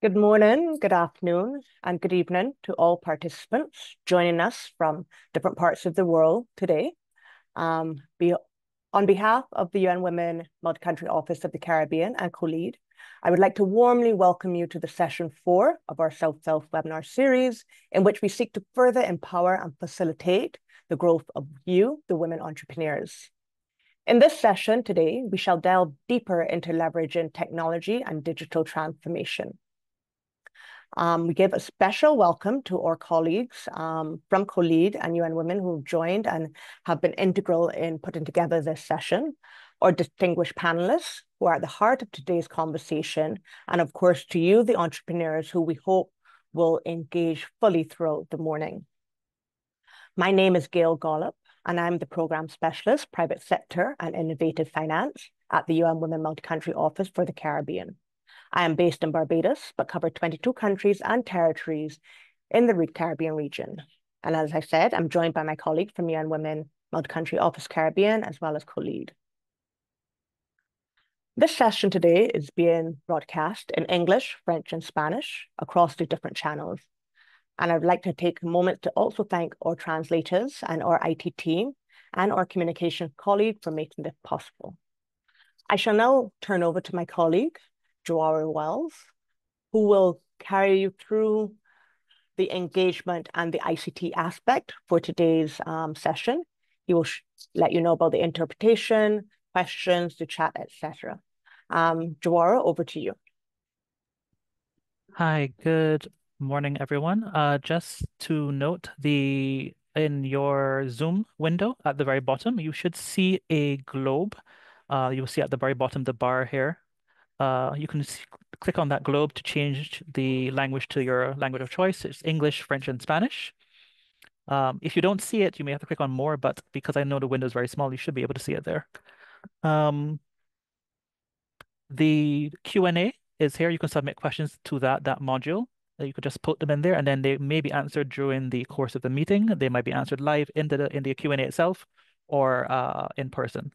Good morning, good afternoon, and good evening to all participants joining us from different parts of the world today. Be On behalf of the UN Women Multi-Country Office of the Caribbean and COLEAD, I would like to warmly welcome you to the session 4 of our Self-Self webinar series, in which we seek to further empower and facilitate the growth of you, the women entrepreneurs. In this session today, we shall delve deeper into leveraging technology and digital transformation. We give a special welcome to our colleagues from COLEAD and UN Women who've joined and have been integral in putting together this session, our distinguished panelists who are at the heart of today's conversation, and of course to you, the entrepreneurs who we hope will engage fully throughout the morning. My name is Gayle Gollop, and I'm the Program Specialist, Private Sector and Innovative Finance at the UN Women Multi-Country Office for the Caribbean. I am based in Barbados, but cover 22 countries and territories in the Caribbean region. And as I said, I'm joined by my colleague from UN Women Multi-Country Office Caribbean, as well as COLEAD. This session today is being broadcast in English, French, and Spanish across the different channels. And I'd like to take a moment to also thank our translators and our IT team and our communication colleague for making this possible. I shall now turn over to my colleague, Joara Wells, who will carry you through the engagement and the ICT aspect for today's session. He will let you know about the interpretation, questions, the chat, etc. Joara, over to you. Hi, good morning, everyone. Just to note, in your Zoom window at the very bottom, you should see a globe. You'll see at the very bottom the bar here. You can click on that globe to change the language to your language of choice. It's English, French, and Spanish. If you don't see it, you may have to click on more, but because I know the window is very small, you should be able to see it there. The Q&A is here. You can submit questions to that module. You could just put them in there, and then they may be answered during the course of the meeting. They might be answered live in the Q&A itself or in person.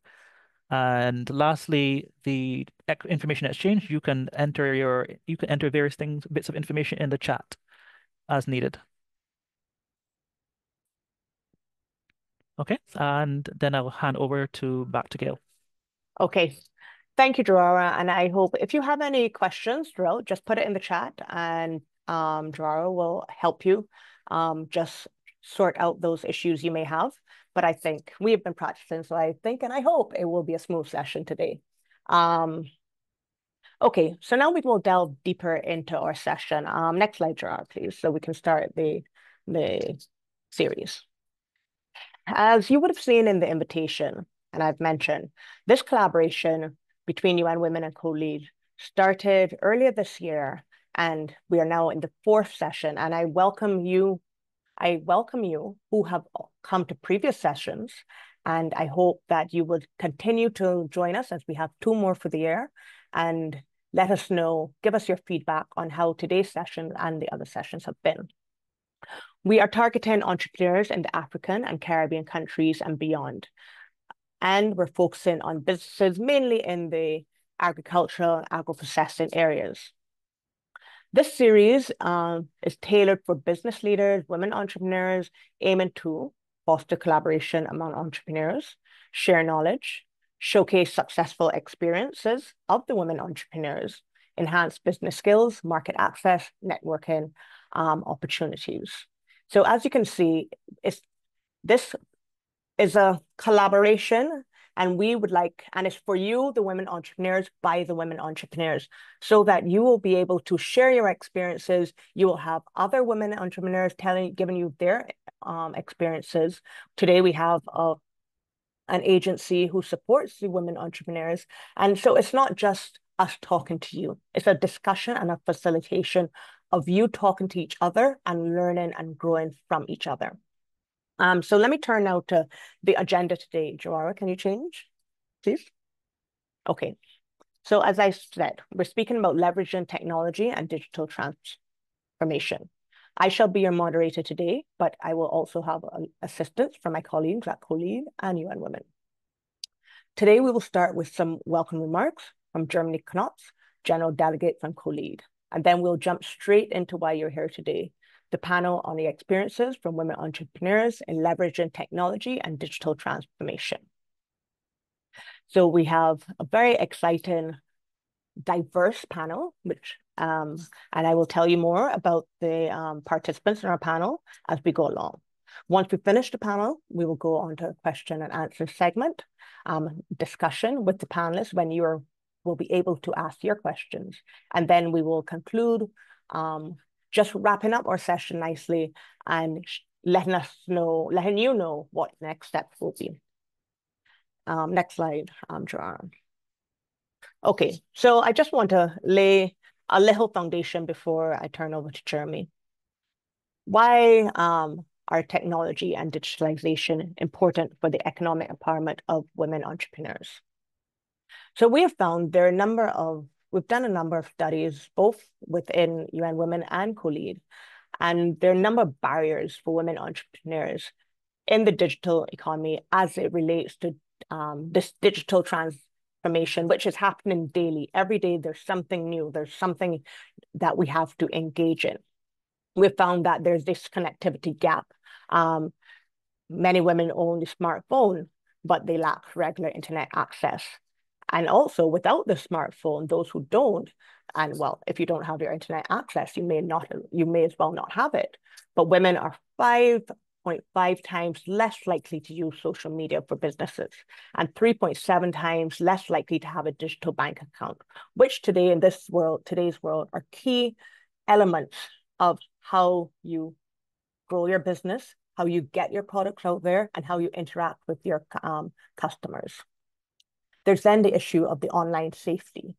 And lastly, the information exchange, you can enter various things, bits of information in the chat as needed. Okay, and then I will hand over back to Gayle. Okay, thank you, Joara. And I hope if you have any questions throughout, just put it in the chat, and Joara will help you just sort out those issues you may have. But I think we have been practicing, so I think and I hope it will be a smooth session today. Okay, so now we will delve deeper into our session. Next slide, Joara, please, so we can start the series. As you would have seen in the invitation, and I've mentioned, this collaboration between UN Women and COLEAD started earlier this year, and we are now in the 4th session. And I welcome you who have come to previous sessions, and I hope that you would continue to join us as we have 2 more for the year, and let us know, give us your feedback on how today's session and the other sessions have been. We are targeting entrepreneurs in the African and Caribbean countries and beyond. And we're focusing on businesses mainly in the agricultural and agro-processing areas. This series is tailored for business leaders, women entrepreneurs, aiming to foster collaboration among entrepreneurs, share knowledge, showcase successful experiences of the women entrepreneurs, enhance business skills, market access, networking opportunities. So as you can see, this is a collaboration, and we would like, and it's for you, the women entrepreneurs, by the women entrepreneurs, so that you will be able to share your experiences. You will have other women entrepreneurs giving you their experiences. Today we have an agency who supports the women entrepreneurs. And so it's not just us talking to you. It's a discussion and a facilitation of you talking to each other and learning and growing from each other. So let me turn now to the agenda today. Joara, can you change, please? Okay. So as I said, we're speaking about leveraging technology and digital transformation. I shall be your moderator today, but I will also have assistance from my colleagues at COLEAD and UN Women. Today, we will start with some welcome remarks from Germany Knops, General Delegate from COLEAD. And then we'll jump straight into why you're here today. The panel on the experiences from women entrepreneurs in leveraging technology and digital transformation. So we have a very exciting, diverse panel, and I will tell you more about the participants in our panel as we go along. Once we finish the panel, we will go on to a question and answer segment, discussion with the panelists when you will be able to ask your questions. And then we will conclude, just wrapping up our session nicely and letting you know what the next steps will be. Next slide, Joanne. Okay, so I just want to lay a little foundation before I turn over to Jeremy. Why are technology and digitalization important for the economic empowerment of women entrepreneurs? So we have found we've done a number of studies, both within UN Women and COLEAD, and there are a number of barriers for women entrepreneurs in the digital economy as it relates to this digital transformation, which is happening daily. Every day there's something new, there's something that we have to engage in. We've found that there's this connectivity gap. Many women own the smartphone, but they lack regular internet access. And also without the smartphone, those who don't, and well, if you don't have your internet access, you may as well not have it. But women are 5.5 times less likely to use social media for businesses and 3.7 times less likely to have a digital bank account, which today's world are key elements of how you grow your business, how you get your products out there, and how you interact with your customers. There's then the issue of the online safety.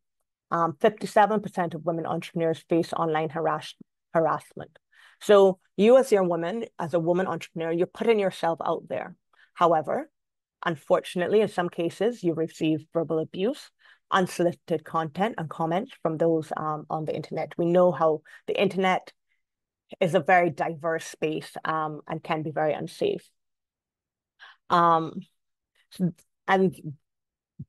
57% of women entrepreneurs face online harassment. So you as a woman entrepreneur, you're putting yourself out there. However, unfortunately, in some cases, you receive verbal abuse, unsolicited content and comments from those on the internet. We know how the internet is a very diverse space and can be very unsafe. And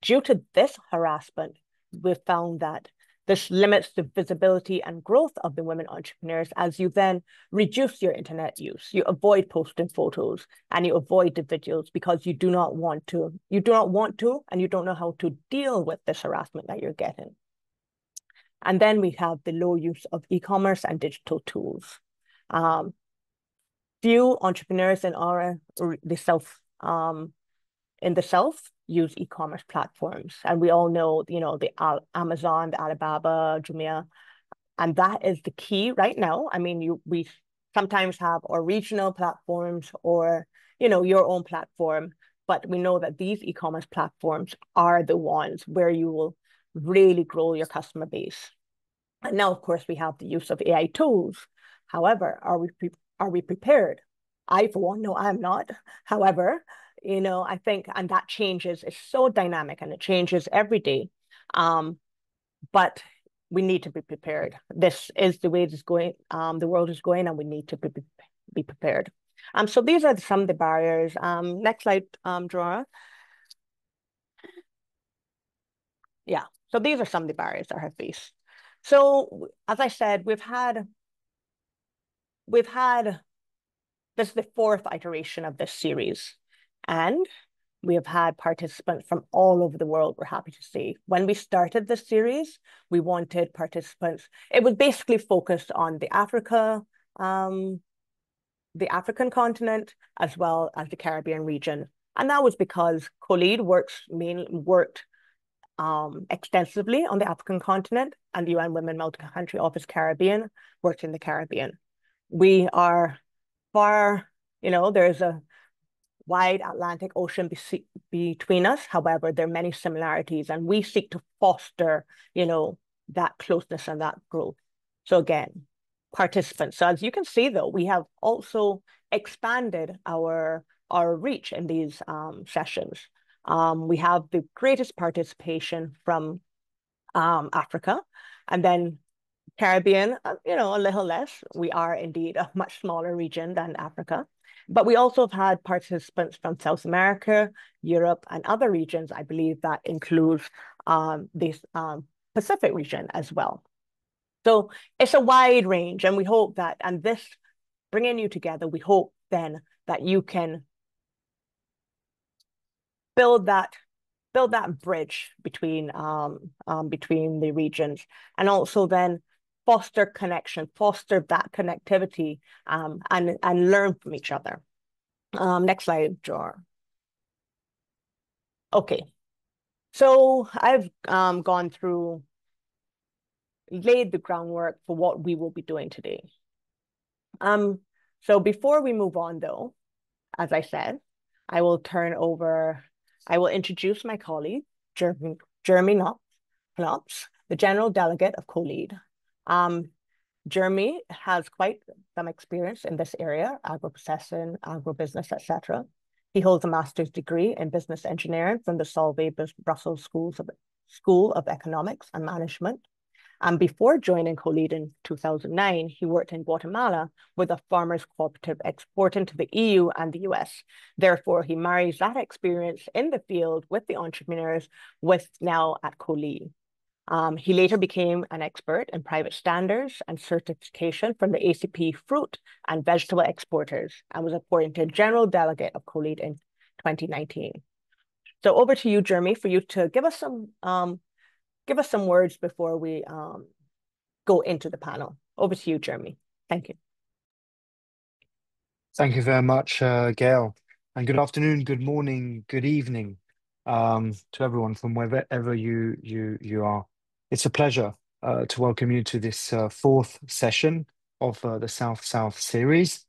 due to this harassment, we've found that this limits the visibility and growth of the women entrepreneurs as you then reduce your internet use. You avoid posting photos and you avoid the videos because you do not want to, and you don't know how to deal with this harassment that you're getting. And then we have the low use of e-commerce and digital tools. Few entrepreneurs in the South use e-commerce platforms, and we all know, the Amazon, the Alibaba, Jumia, and that is the key right now. I mean, we sometimes have our regional platforms or your own platform, but we know that these e-commerce platforms are the ones where you will really grow your customer base. And now, of course, we have the use of AI tools. However, are we prepared? I, for one, no, I'm not. However, I think, and that changes, it's so dynamic and it changes every day. But we need to be prepared. This is the way it's going, the world is going, and we need to be prepared. So these are some of the barriers. Next slide, Dora. Yeah, so these are some of the barriers that I have faced. So as I said, we've had this is the fourth iteration of this series, and we have had participants from all over the world, we're happy to say. When we started this series, we wanted participants. It was basically focused on the African continent, as well as the Caribbean region. And that was because COLEAD worked extensively on the African continent, and the UN Women Multi-Country Office Caribbean worked in the Caribbean. We are far, there's a wide Atlantic Ocean between us. However, there are many similarities, and we seek to foster, that closeness and that growth. So again, participants. So as you can see, though, we have also expanded our reach in these sessions. We have the greatest participation from Africa, and then Caribbean, a little less. We are indeed a much smaller region than Africa. But we also have had participants from South America, Europe, and other regions. I believe that includes this Pacific region as well. So it's a wide range, and we hope that, and this bringing you together, we hope then that you can build that bridge between the regions, and also then foster connection, foster that connectivity, and learn from each other. Next slide, Jar. Okay, so I've gone through, laid the groundwork for what we will be doing today. So before we move on, though, as I said, I will introduce my colleague, Jeremy Knops, the General Delegate of COLEAD. Jeremy has quite some experience in this area, agro-processing, agribusiness, etc. He holds a master's degree in business engineering from the Solvay Brussels School of Economics and Management. And before joining COLEAD in 2009, he worked in Guatemala with a farmers cooperative exporting to the EU and the US. Therefore, he marries that experience in the field with the entrepreneurs with now at COLEAD. He later became an expert in private standards and certification from the ACP fruit and vegetable exporters and was appointed General Delegate of COLEAD in 2019. So over to you, Jeremy, for you to give us some words before we go into the panel. Over to you, Jeremy. Thank you. Thank you very much, Gayle. And good afternoon, good morning, good evening to everyone from wherever you are. It's a pleasure to welcome you to this fourth session of the South-South series,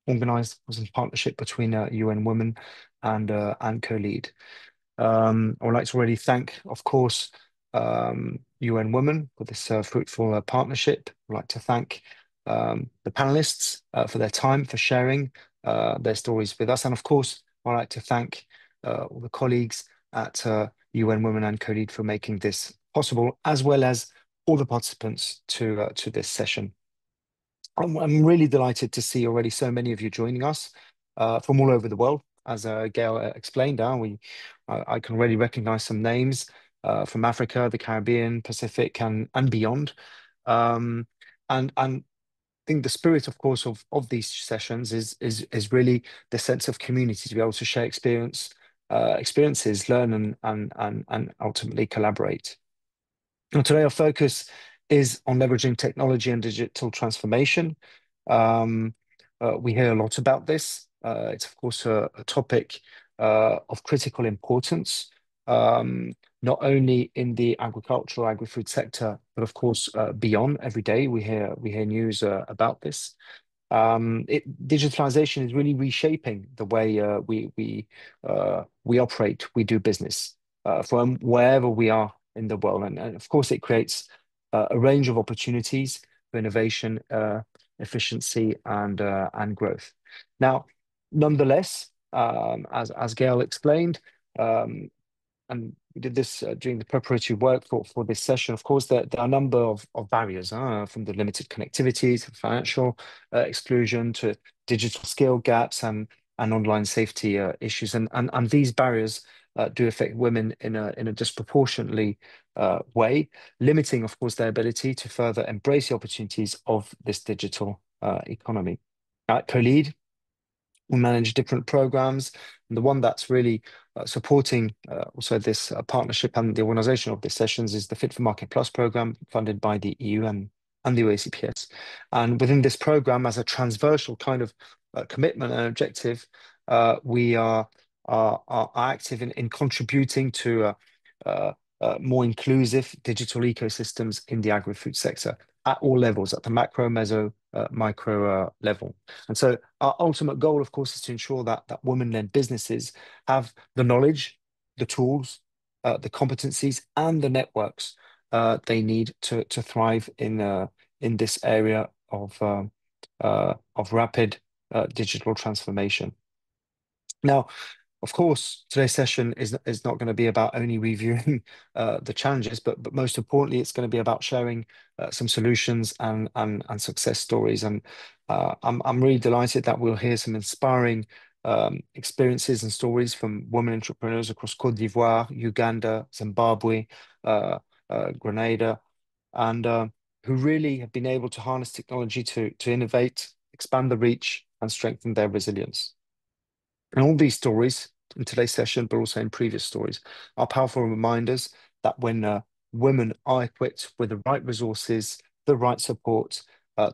organised in partnership between UN Women and COLEAD. I would like to already thank, of course, UN Women for this fruitful partnership. I'd like to thank the panelists for their time, for sharing their stories with us. And of course, I'd like to thank all the colleagues at UN Women and COLEAD for making this possible, as well as all the participants to this session. I'm really delighted to see already so many of you joining us from all over the world. As Gayle explained, I can already recognize some names from Africa, the Caribbean, Pacific, and beyond. And I think the spirit, of course, of these sessions is really the sense of community, to be able to share experiences, learn, and ultimately collaborate. And today, our focus is on leveraging technology and digital transformation. We hear a lot about this. It's, of course, a topic of critical importance, not only in the agricultural, agri-food sector, but of course, beyond. Every day we hear news about this. Digitalization is really reshaping the way we operate, we do business from wherever we are in the world, and of course, it creates a range of opportunities for innovation, efficiency, and growth. Now, nonetheless, as Gayle explained, and we did this during the preparatory work for this session. Of course, there are a number of barriers, from the limited connectivity to financial exclusion to digital skill gaps and online safety issues. And these barriers do affect women in a disproportionately way, limiting, of course, their ability to further embrace the opportunities of this digital economy. At COLEAD, we manage different programs, and the one that's really supporting also this partnership and the organization of these sessions is the Fit for Market Plus program funded by the EU and the OACPS. And within this program, as a transversal kind of commitment and objective, we are active in contributing to more inclusive digital ecosystems in the agri-food sector at all levels, at the macro, meso, micro level. And so our ultimate goal, of course, is to ensure that women-led businesses have the knowledge, the tools, the competencies, and the networks they need to thrive in this area of rapid digital transformation. Now, of course, today's session is not going to be about only reviewing the challenges, but most importantly, it's going to be about sharing some solutions and success stories. And I'm really delighted that we'll hear some inspiring experiences and stories from women entrepreneurs across Côte d'Ivoire, Uganda, Zimbabwe, Grenada, and who really have been able to harness technology to innovate, expand the reach, and strengthen their resilience. And all these stories in today's session, but also in previous stories, are powerful reminders that when women are equipped with the right resources, the right support,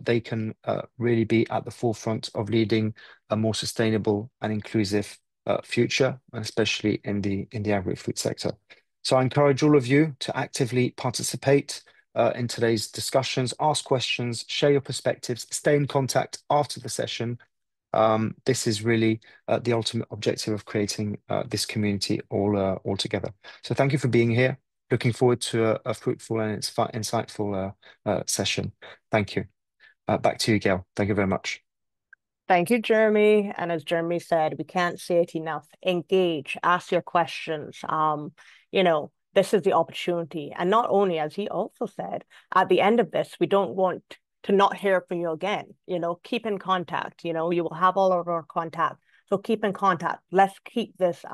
they can really be at the forefront of leading a more sustainable and inclusive future, and especially in the agri-food sector. So I encourage all of you to actively participate in today's discussions, ask questions, share your perspectives, stay in contact after the session. This is really the ultimate objective of creating this community all together. So thank you for being here. Looking forward to a fruitful and insightful session. Thank you. Back to you, Gayle. Thank you very much. Thank you, Jeremy. And as Jeremy said, we can't say it enough. Engage, ask your questions. This is the opportunity. And not only, as he also said, at the end of this, we don't want to not hear from you again. Keep in contact. You will have all of our contact. So keep in contact. Let's keep this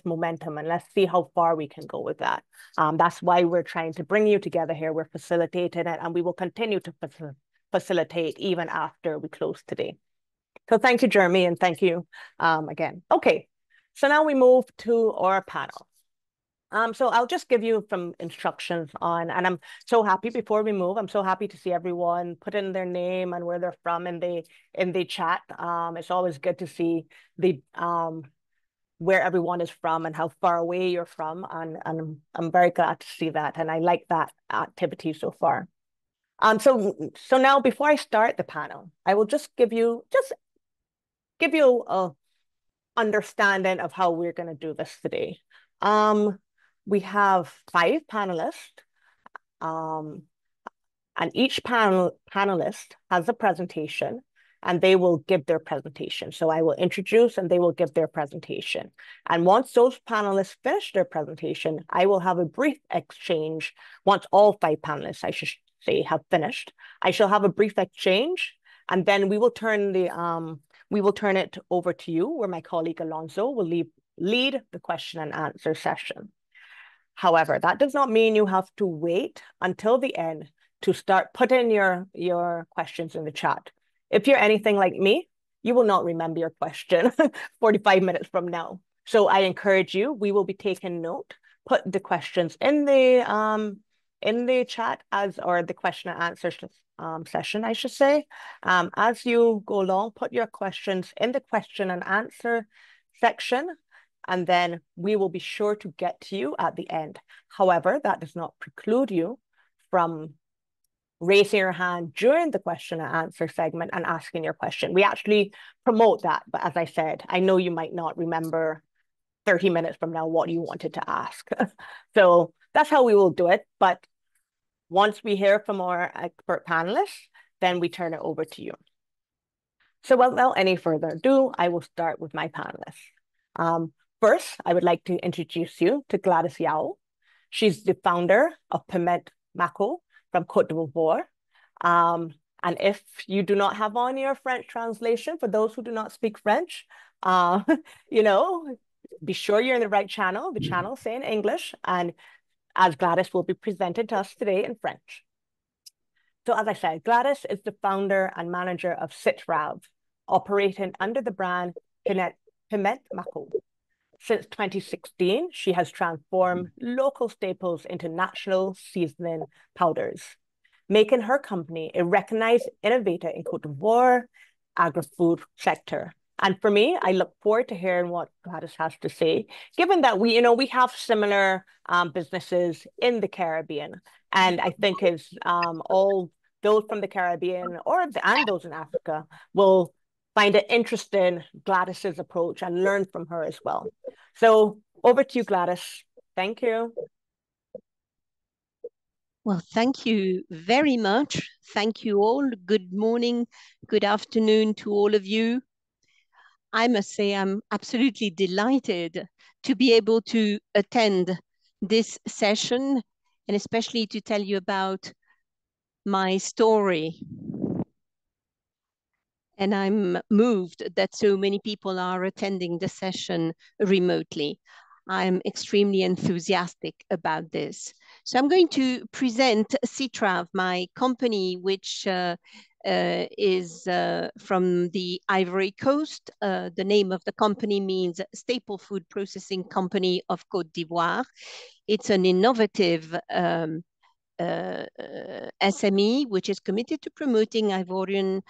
momentum, and let's see how far we can go with that. That's why we're trying to bring you together here. We're facilitating it, and we will continue to facilitate even after we close today. So thank you, Jeremy, and thank you again. Okay, so now we move to our panel. So I'll just give you some instructions on, and I'm so happy before we move, I'm so happy to see everyone put in their name and where they're from in the chat. It's always good to see where everyone is from and how far away you're from, and I'm very glad to see that, and I like that activity so far. So now before I start the panel, I will just give you a understanding of how we're going to do this today. We have 5 panelists, and each panelist has a presentation, and they will give their presentation. So I will introduce, and they will give their presentation. And once those panelists finish their presentation, I will have a brief exchange. Once all 5 panelists, I should say, have finished, I shall have a brief exchange, and then we will turn it over to you, where my colleague Alonso will lead the question and answer session. However, that does not mean you have to wait until the end to start putting your questions in the chat. If you're anything like me, you will not remember your question 45 minutes from now. So I encourage you, we will be taking note, put the questions in the chat or the question and answer session, I should say. As you go along, put your questions in the question and answer section, and then we will be sure to get to you at the end. However, that does not preclude you from raising your hand during the question and answer segment and asking your question. We actually promote that, but as I said, I know you might not remember 30 minutes from now what you wanted to ask. So that's how we will do it. But once we hear from our expert panelists, then we turn it over to you. So without any further ado, I will start with my panelists. First, I would like to introduce you to Gladys Yao. She's the founder of Piment Mako from Côte d'Ivoire. And if you do not have on your French translation, for those who do not speak French, be sure you're in the right channel. The channel say in English, and as Gladys will be presented to us today in French. So as I said, Gladys is the founder and manager of Citrav, operating under the brand Piment Mako. Since 2016, she has transformed local staples into national seasoning powders, making her company a recognized innovator in Côte d'Ivoire agri-food sector. And for me, I look forward to hearing what Gladys has to say, given that we have similar businesses in the Caribbean. And I think all those from the Caribbean and those in Africa will find it interesting, Gladys's approach, and learn from her as well. So over to you, Gladys. Thank you. Well, thank you very much. Thank you all. Good morning, good afternoon to all of you. I must say I'm absolutely delighted to be able to attend this session, and especially to tell you about my story. And I'm moved that so many people are attending the session remotely. I'm extremely enthusiastic about this. So I'm going to present Citrav, my company, which is from the Ivory Coast. The name of the company means Staple Food Processing Company of Côte d'Ivoire. It's an innovative SME, which is committed to promoting Ivorian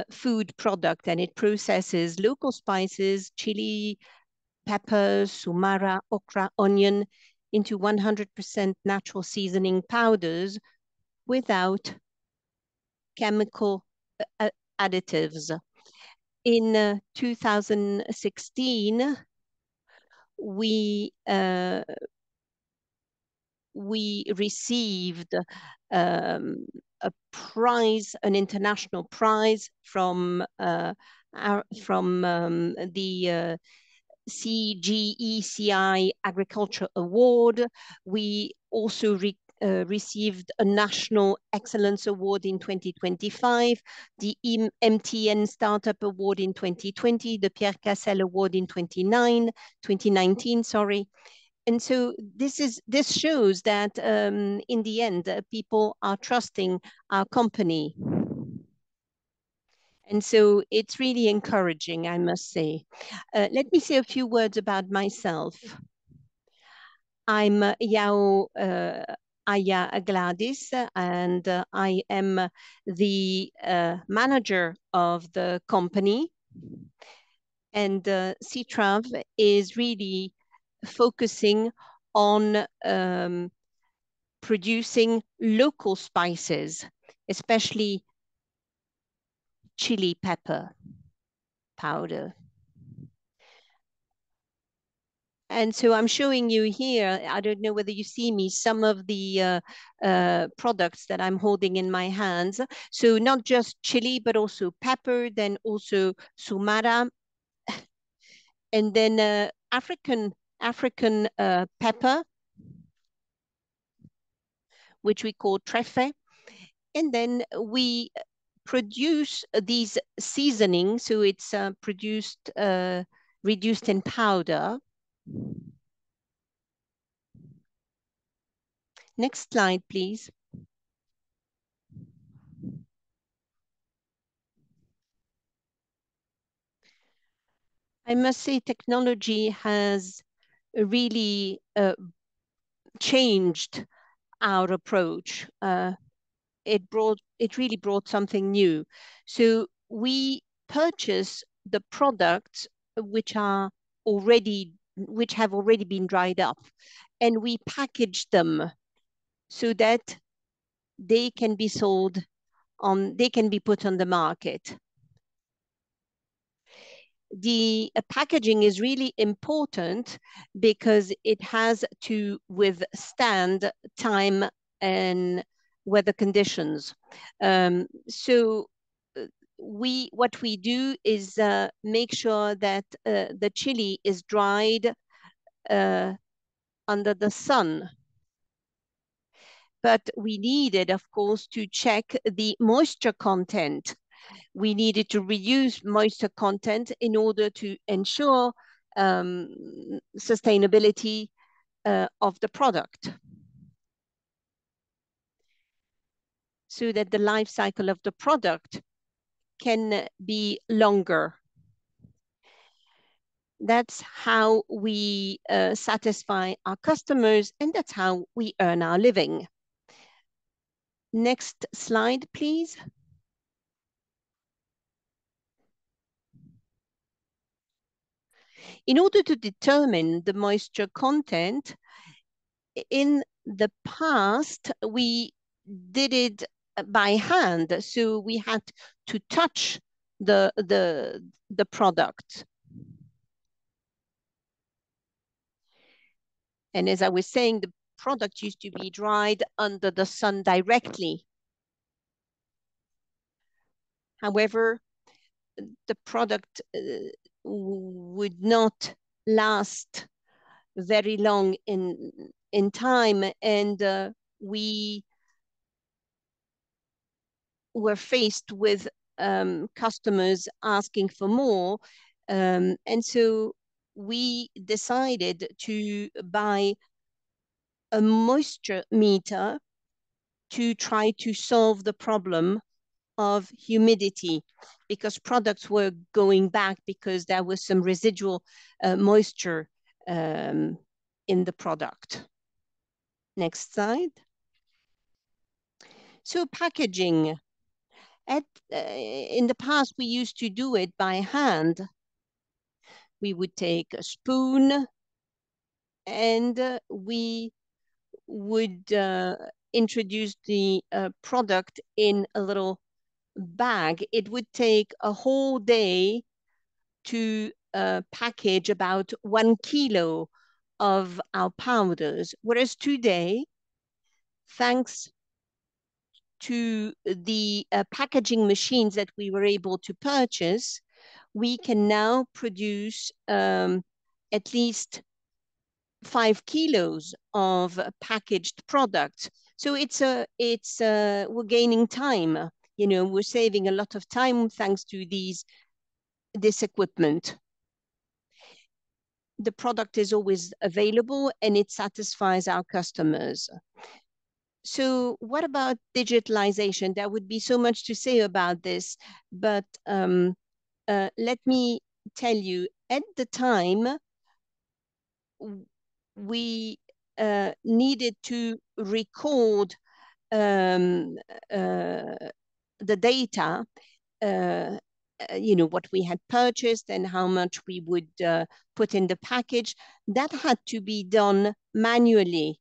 food product, and it processes local spices, chili, peppers, sumara, okra, onion into 100% natural seasoning powders without chemical additives. In 2016, we received a prize, an international prize from the CGECI Agriculture Award. We also received a National Excellence Award in 2025, the MTN Startup Award in 2020, the Pierre Cassel Award in 2019, sorry. And so this shows that in the end, people are trusting our company. And so it's really encouraging, I must say. Let me say a few words about myself. I'm Yao Aya Gladys, and I am the manager of the company. And Citrav is really focusing on producing local spices, especially chili pepper powder. And so I'm showing you here, I don't know whether you see me, some of the products that I'm holding in my hands. So not just chili, but also pepper, then also sumara, and then African pepper, which we call trèfle. And then we produce these seasonings, so it's reduced in powder. Next slide, please. I must say technology has really changed our approach. It really brought something new. So we purchase the products which have already been dried up, and we package them so that they can be they can be put on the market. The packaging is really important because it has to withstand time and weather conditions. So what we do is make sure that the chili is dried under the sun. But we needed, of course, to check the moisture content. We needed to reduce moisture content in order to ensure sustainability of the product, so that the life cycle of the product can be longer. That's how we satisfy our customers, and that's how we earn our living. Next slide, please. In order to determine the moisture content, in the past, we did it by hand. So we had to touch the product. And as I was saying, the product used to be dried under the sun directly. However, the product would not last very long in time, and we were faced with customers asking for more, and so we decided to buy a moisture meter to try to solve the problem of humidity, because products were going back because there was some residual moisture in the product. Next slide. So packaging. In the past, we used to do it by hand. We would take a spoon and we would introduce the product in a little bag. It would take a whole day to package about 1 kilo of our powders, whereas today, thanks to the packaging machines that we were able to purchase, we can now produce at least 5 kilos of packaged products. So we're gaining time. You know, we're saving a lot of time thanks to this equipment. The product is always available and it satisfies our customers. So what about digitalization? There would be so much to say about this, but let me tell you, at the time, we needed to record the data, you know, what we had purchased and how much we would put in the package. That had to be done manually.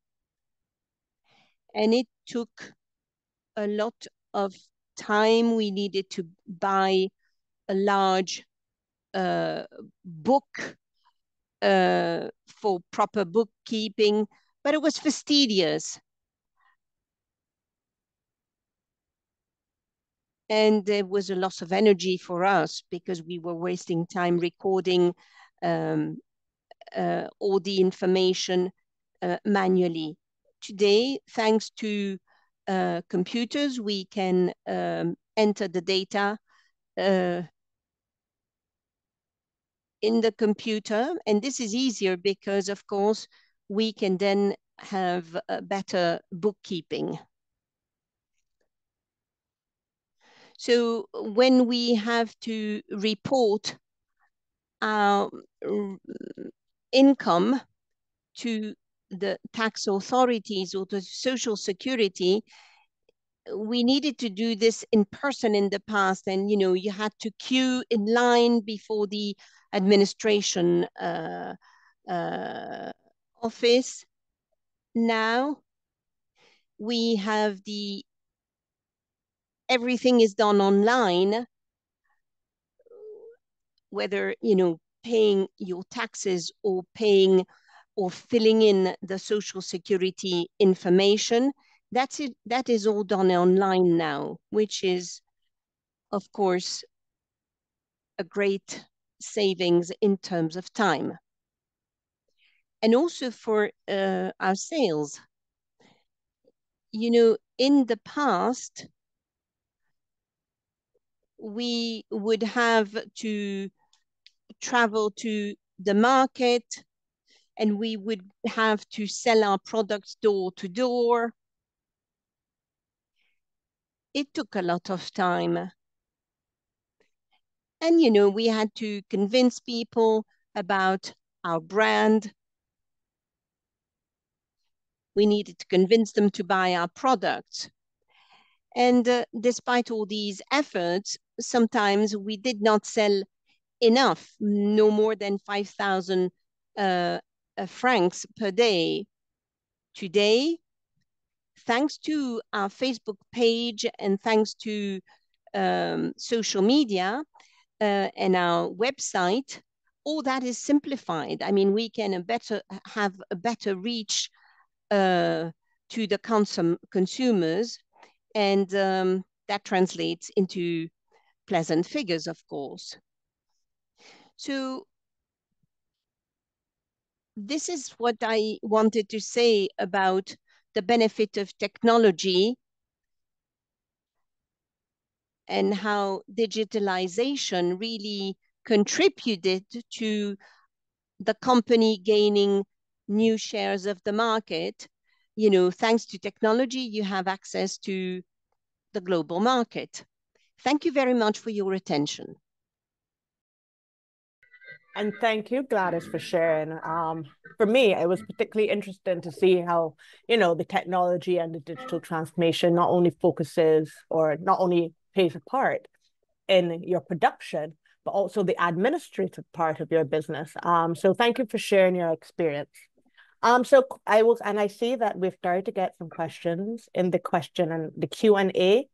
And it took a lot of time. We needed to buy a large book for proper bookkeeping, but it was fastidious. And there was a loss of energy for us because we were wasting time recording all the information manually. Today, thanks to computers, we can enter the data in the computer, and this is easier because, of course, we can then have better bookkeeping. So when we have to report our income to the tax authorities or to Social Security, we needed to do this in person in the past, and you know, you had to queue in line before the administration office. Now we have everything is done online, whether, you know, paying your taxes or paying or filling in the Social Security information. That's it. That is all done online now, which is, of course, a great savings in terms of time. And also for our sales. You know, in the past, we would have to travel to the market and we would have to sell our products door to door. It took a lot of time. And, you know, we had to convince people about our brand. We needed to convince them to buy our products. And despite all these efforts, sometimes we did not sell enough, no more than 5,000 francs per day. Today, thanks to our Facebook page and thanks to social media and our website, all that is simplified. I mean, we can have a better reach to the consumers, and that translates into pleasant figures, of course. So this is what I wanted to say about the benefit of technology and how digitalization really contributed to the company gaining new shares of the market thanks to technology, you have access to the global market. Thank you very much for your attention. And thank you, Gladys, for sharing. For me, it was particularly interesting to see how, the technology and the digital transformation not only focuses or not only plays a part in your production, but also the administrative part of your business. So thank you for sharing your experience. So I see that we've started to get some questions in the question and the Q&A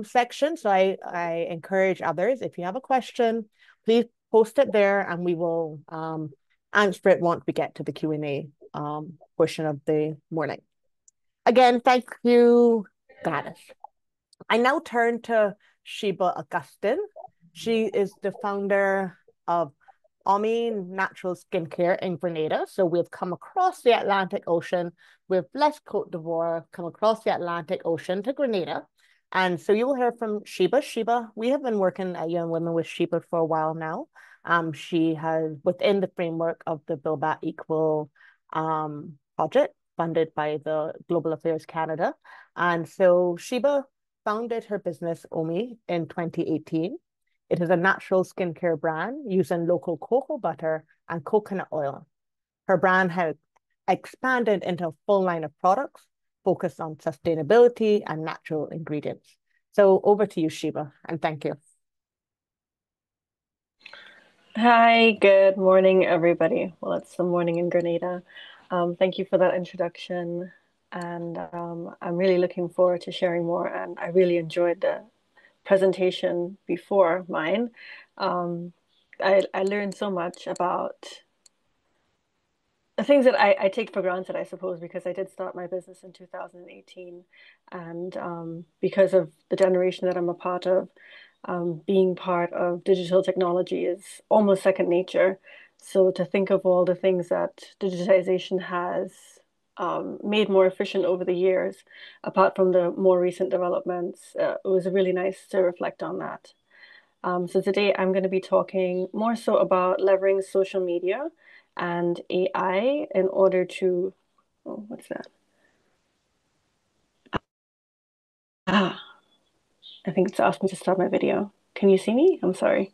section. So I encourage others, if you have a question, please post it there and we will answer it once we get to the Q&A portion of the morning. Again, thank you, Gladys. I now turn to Sheba Augustine. She is the founder of Omi Natural Skincare in Grenada. So we've come across the Atlantic Ocean. We've left Côte d'Ivoire, come across the Atlantic Ocean to Grenada. And so you will hear from Sheba. Sheba, we have been working at Young Women with Sheba for a while now. She has, within the framework of the Build Back Equal project, funded by the Global Affairs Canada. And so Sheba founded her business, Omi, in 2018. It is a natural skincare brand using local cocoa butter and coconut oil. Her brand has expanded into a full line of products focused on sustainability and natural ingredients. So over to you, Sheba, and thank you. Hi, good morning, everybody. Well, it's the morning in Grenada. Thank you for that introduction. And I'm really looking forward to sharing more. And I really enjoyed the presentation before mine. I learned so much about the things that I take for granted, I suppose, because I did start my business in 2018. And because of the generation that I'm a part of, being part of digital technology is almost second nature. So to think of all the things that digitization has made more efficient over the years, apart from the more recent developments, it was really nice to reflect on that. So today I'm going to be talking more so about leveraging social media and AI in order to, oh, what's that? I think it's asked me to start my video. Can you see me? I'm sorry.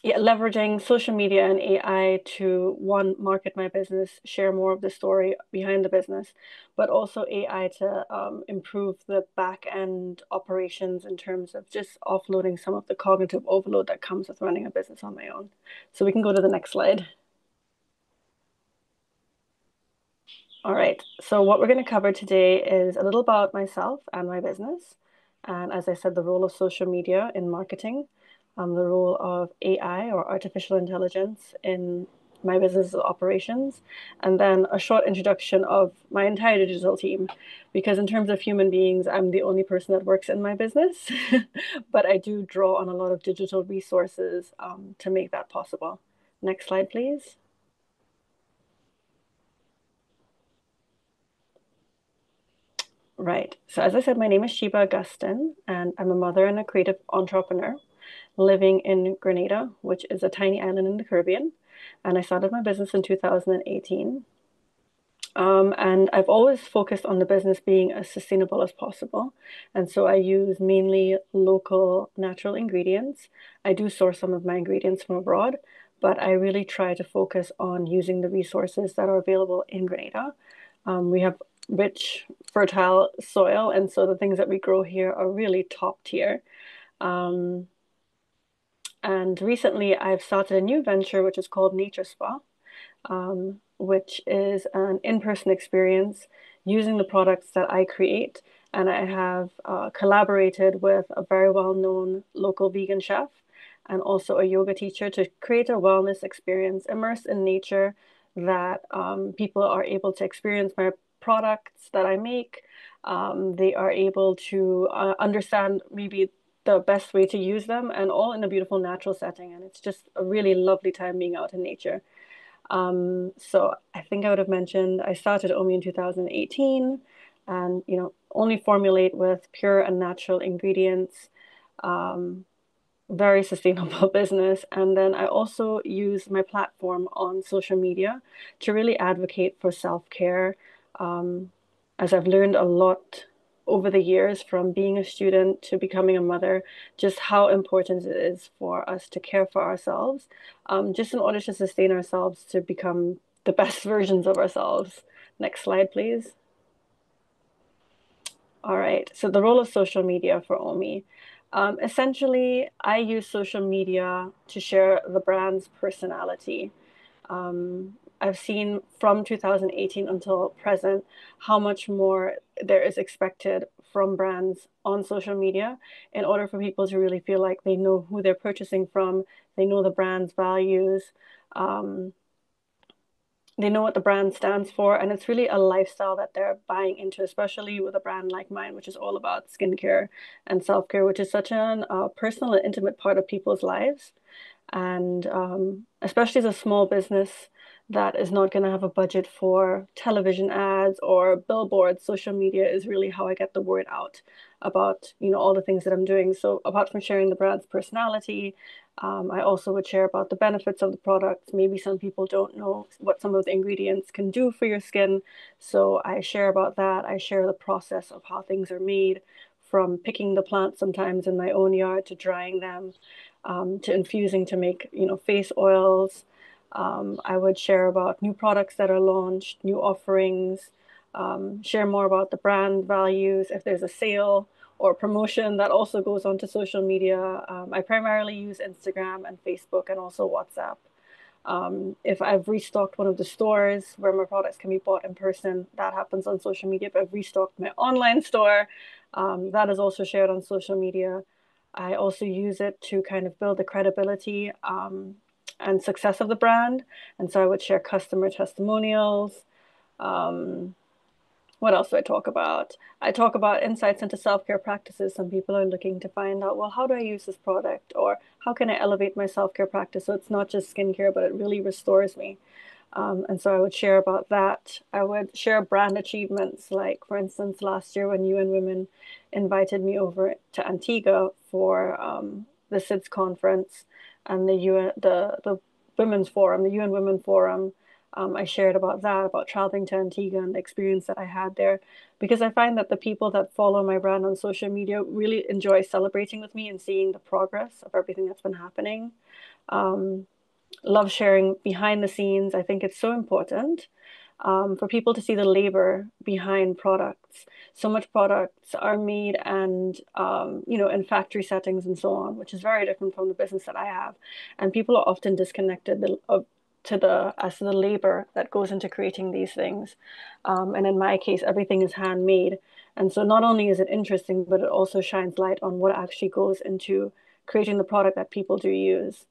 Yeah, leveraging social media and AI to, one, market my business, share more of the story behind the business, but also AI to improve the back end operations in terms of just offloading some of the cognitive overload that comes with running a business on my own. So we can go to the next slide. All right, so what we're going to cover today is a little about myself and my business. And as I said, the role of social media in marketing, the role of AI or artificial intelligence in my business operations, and then a short introduction of my entire digital team, because in terms of human beings, I'm the only person that works in my business, but I do draw on a lot of digital resources to make that possible. Next slide, please. Right. So as I said, my name is Sheba Augustine, and I'm a mother and a creative entrepreneur living in Grenada, which is a tiny island in the Caribbean. And I started my business in 2018. And I've always focused on the business being as sustainable as possible. And so I use mainly local natural ingredients. I do source some of my ingredients from abroad, but I really try to focus on using the resources that are available in Grenada. We have rich, fertile soil, and so the things that we grow here are really top tier. And recently I've started a new venture, which is called Nature Spa, which is an in-person experience using the products that I create. And I have collaborated with a very well-known local vegan chef and also a yoga teacher to create a wellness experience immersed in nature that people are able to experience my products that I make. They are able to understand maybe the best way to use them, and all in a beautiful natural setting. And it's just a really lovely time being out in nature. So I think I would have mentioned I started Omi in 2018, and only formulate with pure and natural ingredients. very sustainable business. And then I also use my platform on social media to really advocate for self-care, as I've learned a lot over the years from being a student to becoming a mother, just how important it is for us to care for ourselves, just in order to sustain ourselves to become the best versions of ourselves. Next slide, please. All right, so the role of social media for OMI. Essentially, I use social media to share the brand's personality. I've seen from 2018 until present how much more there is expected from brands on social media in order for people to really feel like they know who they're purchasing from, they know the brand's values, they know what the brand stands for, and it's really a lifestyle that they're buying into, especially with a brand like mine, which is all about skincare and self-care, which is such an personal and intimate part of people's lives. And especially as a small business that is not going to have a budget for television ads or billboards, social media is really how I get the word out about, all the things that I'm doing. So apart from sharing the brand's personality, I also would share about the benefits of the products. Maybe some people don't know what some of the ingredients can do for your skin. So I share about that. I share the process of how things are made, from picking the plants sometimes in my own yard to drying them, to infusing to make, face oils. I would share about new products that are launched, new offerings, share more about the brand values. If there's a sale or promotion, that also goes onto social media. I primarily use Instagram and Facebook and also WhatsApp. If I've restocked one of the stores where my products can be bought in person, that happens on social media. If I've restocked my online store, that is also shared on social media. I also use it to kind of build the credibility and success of the brand. And so I would share customer testimonials. What else do I talk about? I talk about insights into self-care practices. Some people are looking to find out, well, how do I use this product? Or how can I elevate my self-care practice so it's not just skincare, but it really restores me? And so I would share about that. I would share brand achievements, like, for instance, last year when UN Women invited me over to Antigua for the SIDS conference and the Women's Forum, the UN Women Forum. I shared about that, about traveling to Antigua and the experience that I had there, because I find that the people that follow my brand on social media really enjoy celebrating with me and seeing the progress of everything that's been happening. Love sharing behind the scenes. I think it's so important for people to see the labor behind products. So much products are made and, in factory settings and so on, which is very different from the business that I have. And people are often disconnected as to the labor that goes into creating these things. And in my case, everything is handmade. And so not only is it interesting, but it also shines light on what actually goes into creating the product that people do use.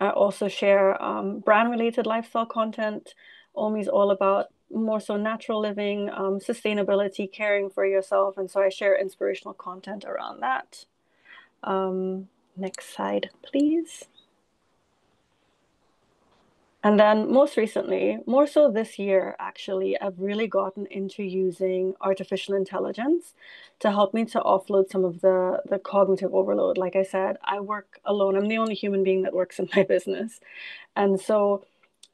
I also share brand-related lifestyle content. OMI's all about more so natural living, sustainability, caring for yourself. And so I share inspirational content around that. Next slide, please. And then most recently, more so this year, actually, I've really gotten into using artificial intelligence to help me to offload some of the cognitive overload. Like I said, I work alone. I'm the only human being that works in my business. And so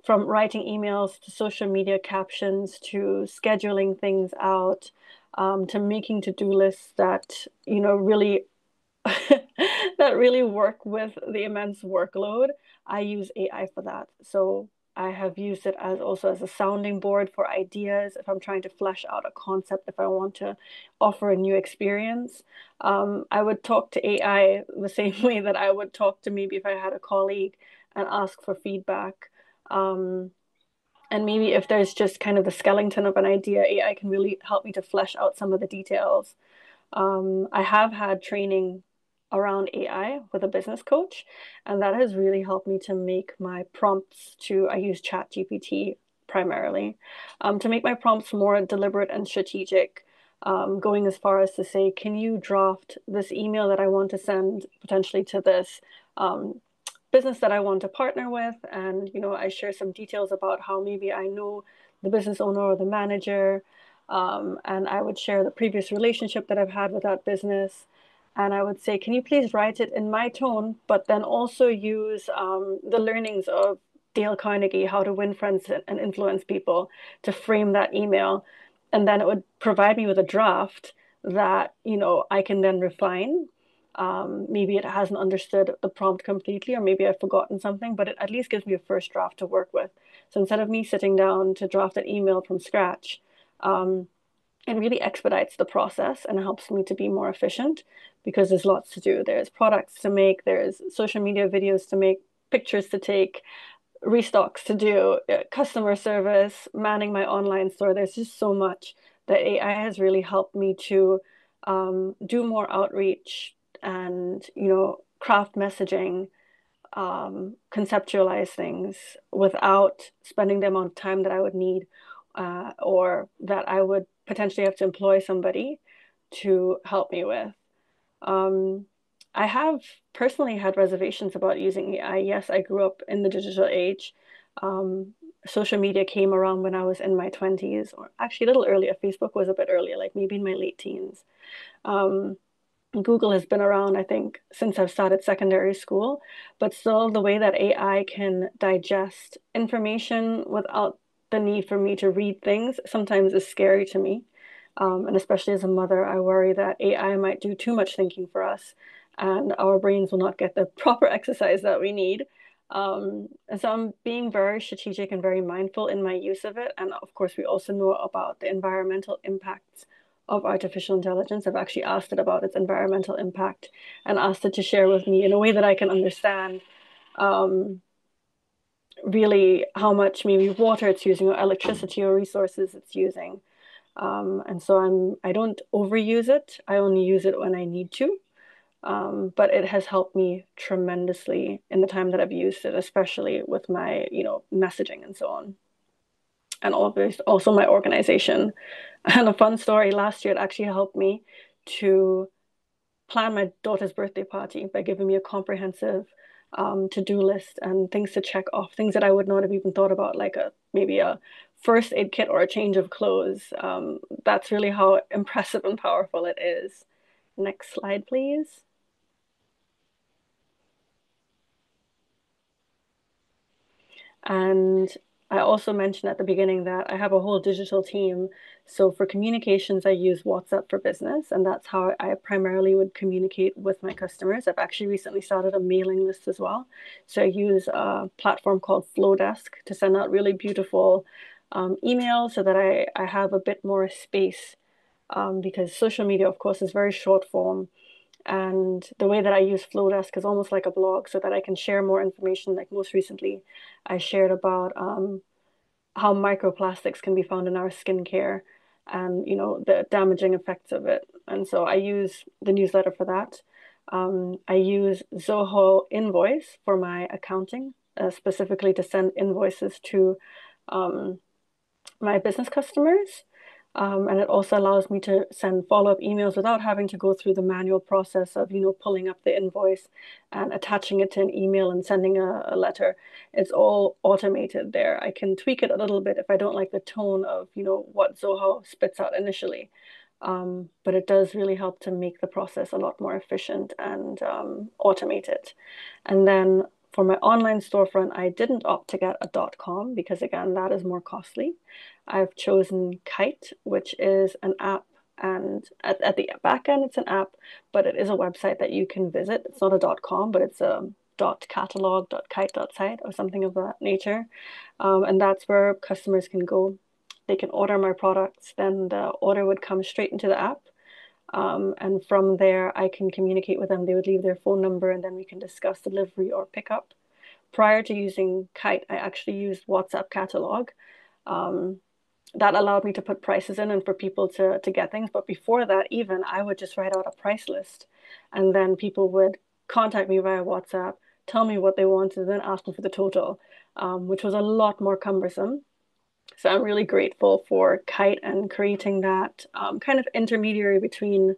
from writing emails to social media captions to scheduling things out, to making to-do lists that, really that really work with the immense workload, I use AI for that. So I have used it also as a sounding board for ideas. If I'm trying to flesh out a concept, if I want to offer a new experience, I would talk to AI the same way that I would talk to maybe if I had a colleague and ask for feedback. And maybe if there's just kind of the skeleton of an idea, AI can really help me to flesh out some of the details. I have had training around AI with a business coach, and that has really helped me to make my prompts I use ChatGPT primarily, to make my prompts more deliberate and strategic, going as far as to say, can you draft this email that I want to send potentially to this business that I want to partner with? And, I share some details about how maybe I know the business owner or the manager, and I would share the previous relationship that I've had with that business. And I would say, can you please write it in my tone, but then also use the learnings of Dale Carnegie, How to Win Friends and Influence People, to frame that email. And then it would provide me with a draft that, I can then refine. Maybe it hasn't understood the prompt completely, or maybe I've forgotten something, but it at least gives me a first draft to work with. So instead of me sitting down to draft an email from scratch, it really expedites the process and helps me to be more efficient, because there's lots to do. There's products to make, there's social media videos to make, pictures to take, restocks to do, customer service, manning my online store. There's just so much that AI has really helped me to do more outreach and, craft messaging, conceptualize things without spending the amount of time that I would need, or that I would potentially have to employ somebody to help me with. I have personally had reservations about using AI. Yes, I grew up in the digital age. Social media came around when I was in my 20s, or actually a little earlier. Facebook was a bit earlier, like maybe in my late teens. Google has been around, I think, since I've started secondary school, but still the way that AI can digest information without the need for me to read things sometimes is scary to me. And especially as a mother, I worry that AI might do too much thinking for us and our brains will not get the proper exercise that we need. And so I'm being very strategic and very mindful in my use of it. And of course, we also know about the environmental impacts of artificial intelligence. I've actually asked it about its environmental impact and asked it to share with me in a way that I can understand really how much maybe water it's using, or electricity or resources it's using. And so I don't overuse it. I only use it when I need to. But it has helped me tremendously in the time that I've used it, especially with my, messaging and so on. And also my organization. And a fun story, last year it actually helped me to plan my daughter's birthday party by giving me a comprehensive to-do list and things to check off, things that I would not have even thought about, like maybe a first aid kit or a change of clothes. That's really how impressive and powerful it is. Next slide, please. And I also mentioned at the beginning that I have a whole digital team. So for communications, I use WhatsApp for Business, and that's how I primarily would communicate with my customers. I've actually recently started a mailing list as well. So I use a platform called Flowdesk to send out really beautiful emails so that I have a bit more space, because social media, of course, is very short form. And the way that I use Flowdesk is almost like a blog, so that I can share more information. Like most recently, I shared about how microplastics can be found in our skincare and, the damaging effects of it. And so I use the newsletter for that. I use Zoho Invoice for my accounting, specifically to send invoices to my business customers. And it also allows me to send follow-up emails without having to go through the manual process of, pulling up the invoice and attaching it to an email and sending a letter. It's all automated there. I can tweak it a little bit if I don't like the tone of, what Zoho spits out initially. But it does really help to make the process a lot more efficient and automate it. And then for my online storefront, I didn't opt to get a .com because, again, that is more costly. I've chosen Kite, which is an app, and at the back end, it's an app, but it is a website that you can visit. It's not a .com, but it's a .catalog.kite.site or something of that nature. And that's where customers can go. They can order my products, then the order would come straight into the app. And from there, I can communicate with them. They would leave their phone number, and then we can discuss delivery or pickup. Prior to using Kite, I actually used WhatsApp Catalog. That allowed me to put prices in and for people to get things. But before that, even, I would just write out a price list. And then people would contact me via WhatsApp, tell me what they wanted, and then ask me for the total, which was a lot more cumbersome. So I'm really grateful for Kite and creating that kind of intermediary between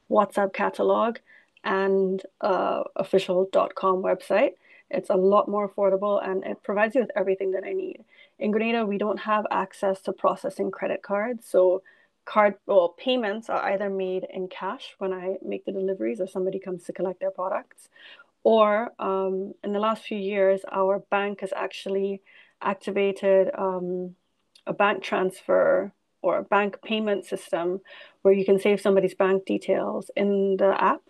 WhatsApp Catalog and official.com website. It's a lot more affordable, and it provides you with everything that I need. In Grenada, we don't have access to processing credit cards, so payments are either made in cash when I make the deliveries or somebody comes to collect their products, or in the last few years, our bank has actually activated a bank transfer or a bank payment system where you can save somebody's bank details in the app,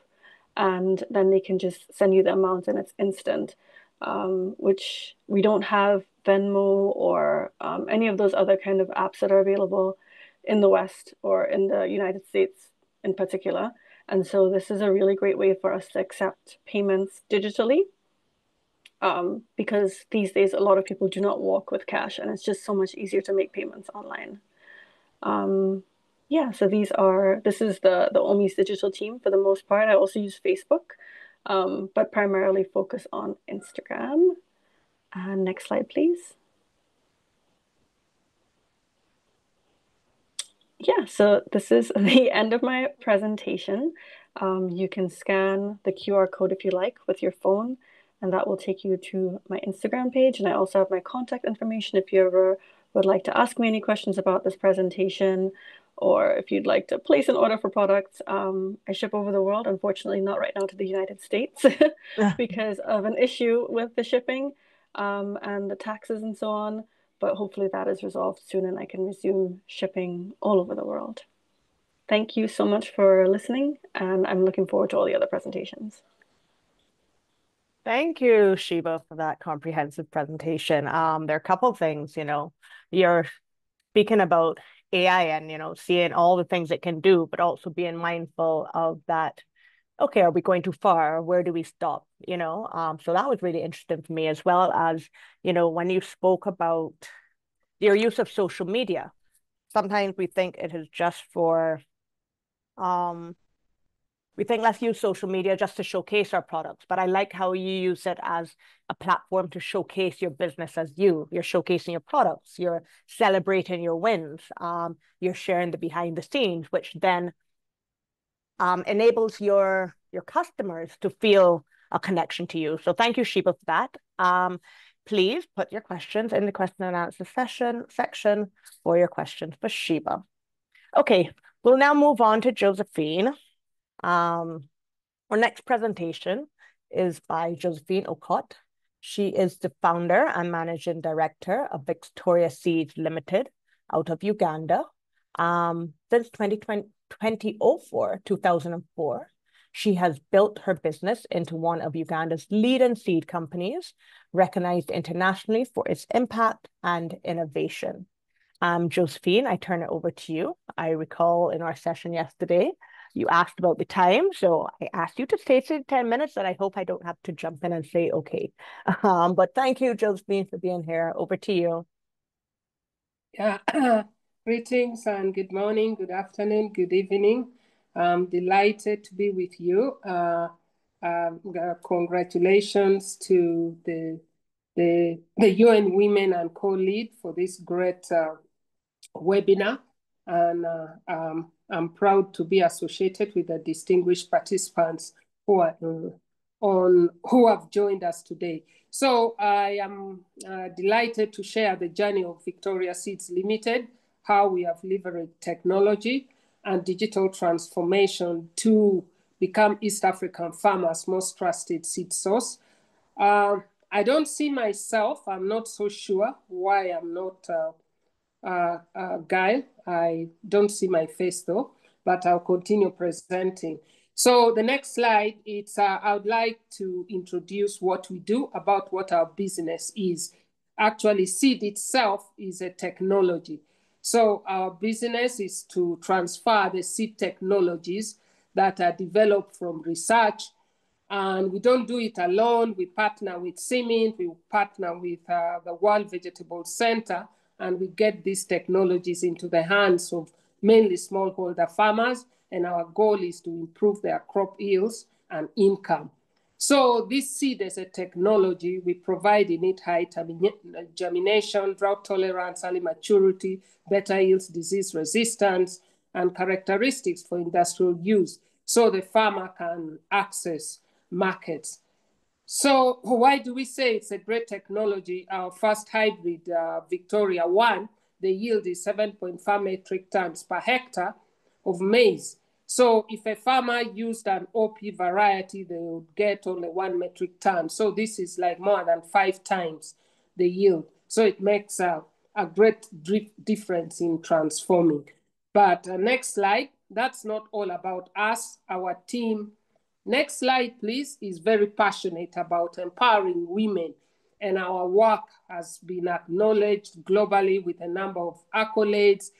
and then they can just send you the amount and it's instant, which we don't have Venmo or any of those other kind of apps that are available in the West or in the United States in particular. And so this is a really great way for us to accept payments digitally, because these days a lot of people do not walk with cash, and it's just so much easier to make payments online. Yeah, so this is the OMI's digital team for the most part. I also use Facebook, but primarily focus on Instagram. Next slide, please. Yeah, so this is the end of my presentation. You can scan the QR code if you like with your phone, and that will take you to my Instagram page. And I also have my contact information if you ever would like to ask me any questions about this presentation, or if you'd like to place an order for products. I ship over the world, unfortunately not right now to the United States because of an issue with the shipping and the taxes and so on. But hopefully that is resolved soon and I can resume shipping all over the world. Thank you so much for listening, and I'm looking forward to all the other presentations. Thank you, Sheba, for that comprehensive presentation. There are a couple of things, you're speaking about AI and, seeing all the things it can do, but also being mindful of that. Okay, are we going too far? Where do we stop? So that was really interesting to me, as well as, when you spoke about your use of social media. Sometimes we think it is just for, we think let's use social media just to showcase our products, but I like how you use it as a platform to showcase your business as you. You're showcasing your products, you're celebrating your wins, you're sharing the behind the scenes, which then enables your customers to feel a connection to you. So thank you, Sheba, for that. Please put your questions in the question and answer section for your questions for Sheba. Okay, we'll now move on to Josephine. Our next presentation is by Josephine Okot. She is the founder and managing director of Victoria Seeds Limited out of Uganda. Since 2004, she has built her business into one of Uganda's leading seed companies, recognized internationally for its impact and innovation. Josephine, I turn it over to you. I recall in our session yesterday, you asked about the time, so I asked you to stay 10 minutes, and I hope I don't have to jump in and say, okay. But thank you, Josephine, for being here. Over to you. Yeah, greetings and good morning, good afternoon, good evening. I'm delighted to be with you. Congratulations to the UN Women and Co-Lead for this great webinar. And I'm proud to be associated with the distinguished participants who have joined us today. So I am delighted to share the journey of Victoria Seeds Limited, how we have leveraged technology and digital transformation to become East African farmers' most trusted seed source. I don't see myself, I'm not so sure why I'm not Gayle. I don't see my face though, but I'll continue presenting. So the next slide, I would like to introduce what we do, about what our business is. Actually, seed itself is a technology. So our business is to transfer the seed technologies that are developed from research. And we don't do it alone. We partner with Piment, we partner with the World Vegetable Center, and we get these technologies into the hands of mainly smallholder farmers. And our goal is to improve their crop yields and income. So this seed as a technology, we provide in it high germination, drought tolerance, early maturity, better yields, disease resistance, and characteristics for industrial use, so the farmer can access markets. So why do we say it's a great technology? Our first hybrid, Victoria 1, the yield is 7.5 metric tons per hectare of maize. So if a farmer used an OP variety, they would get only 1 metric ton. So this is like more than 5 times the yield. So it makes a great difference in transforming. But next slide, that's not all about us, our team. Next slide, please, is very passionate about empowering women. And our work has been acknowledged globally with a number of accolades.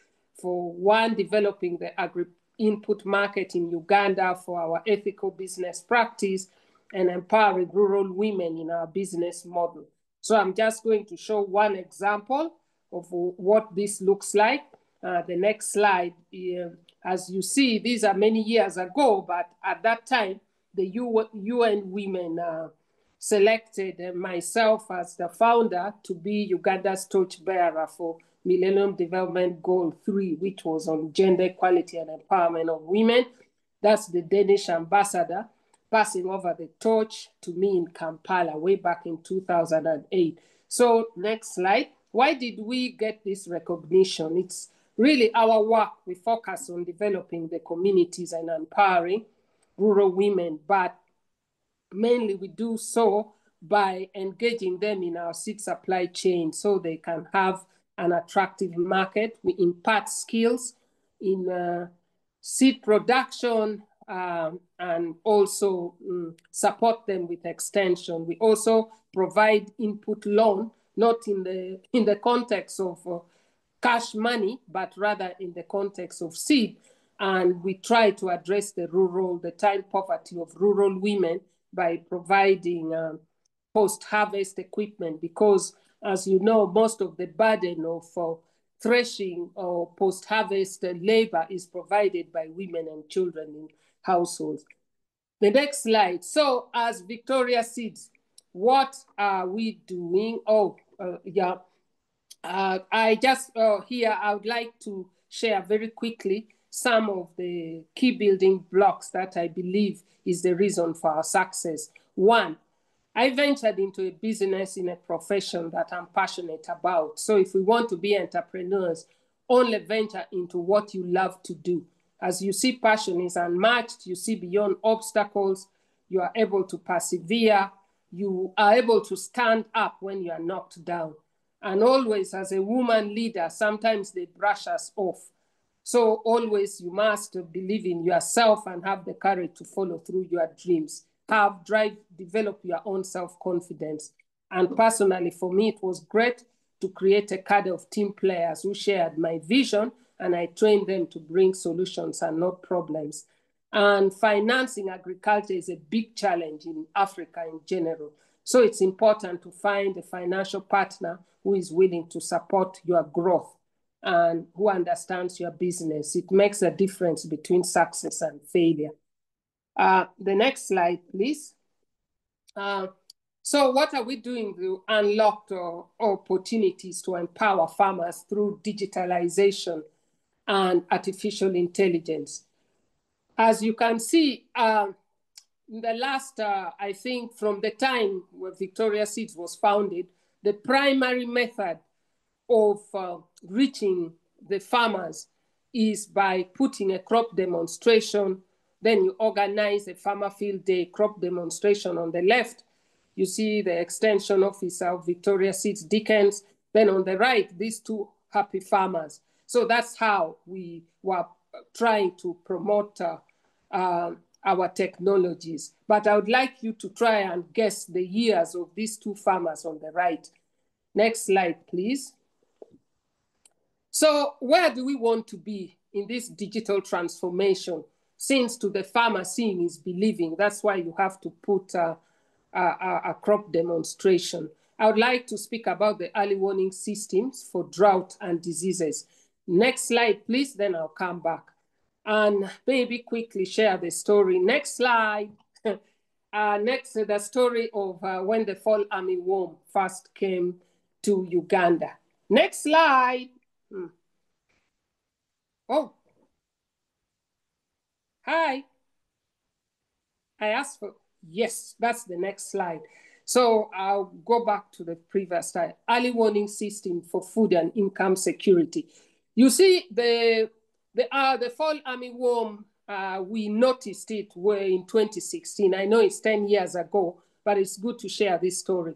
For one, developing the agri-input market in Uganda for our ethical business practice and empowering rural women in our business model. So I'm just going to show one example of what this looks like. The next slide, as you see, these are many years ago, but at that time, the UN Women selected myself as the founder to be Uganda's torchbearer for Millennium Development Goal 3, which was on gender equality and empowerment of women. That's the Danish ambassador passing over the torch to me in Kampala way back in 2008. So next slide. Why did we get this recognition? It's really our work. We focus on developing the communities and empowering rural women, but mainly we do so by engaging them in our seed supply chain so they can have an attractive market. We impart skills in seed production and also support them with extension. We also provide input loan, not in the context of cash money, but rather in the context of seed. And we try to address the time poverty of rural women by providing post-harvest equipment, because as you know, most of the burden of threshing or post-harvest labor is provided by women and children in households. The next slide. So as Victoria Seeds, what are we doing? Here I would like to share very quickly some of the key building blocks that I believe is the reason for our success. One, I ventured into a business in a profession that I'm passionate about. So if we want to be entrepreneurs, only venture into what you love to do. As you see, passion is unmatched. You see beyond obstacles. You are able to persevere. You are able to stand up when you are knocked down. And always, as a woman leader, sometimes they brush us off. So always you must believe in yourself and have the courage to follow through your dreams. Have drive, develop your own self-confidence. And personally, for me, it was great to create a cadre of team players who shared my vision, and I trained them to bring solutions and not problems. And financing agriculture is a big challenge in Africa in general. So it's important to find a financial partner who is willing to support your growth and who understands your business. It makes a difference between success and failure. The next slide, please. So what are we doing to unlock opportunities to empower farmers through digitalization and artificial intelligence? As you can see, in the last, I think from the time where Victoria Seeds was founded, the primary method of reaching the farmers is by putting a crop demonstration. Then you organize a farmer field day crop demonstration. On the left, you see the extension officer of Victoria Seeds, Dickens. Then on the right, these two happy farmers. So that's how we were trying to promote our technologies. But I would like you to try and guess the years of these two farmers on the right. Next slide, please. So where do we want to be in this digital transformation? Since to the farmer, seeing is believing. That's why you have to put a crop demonstration. I would like to speak about the early warning systems for drought and diseases. Next slide, please, then I'll come back. And maybe quickly share the story. Next slide. Next, the story of when the fall armyworm first came to Uganda. Next slide. Oh, hi. I asked for, yes, that's the next slide. So I'll go back to the previous slide. Early warning system for food and income security. You see, the fall armyworm, we noticed it were in 2016. I know it's 10 years ago, but it's good to share this story.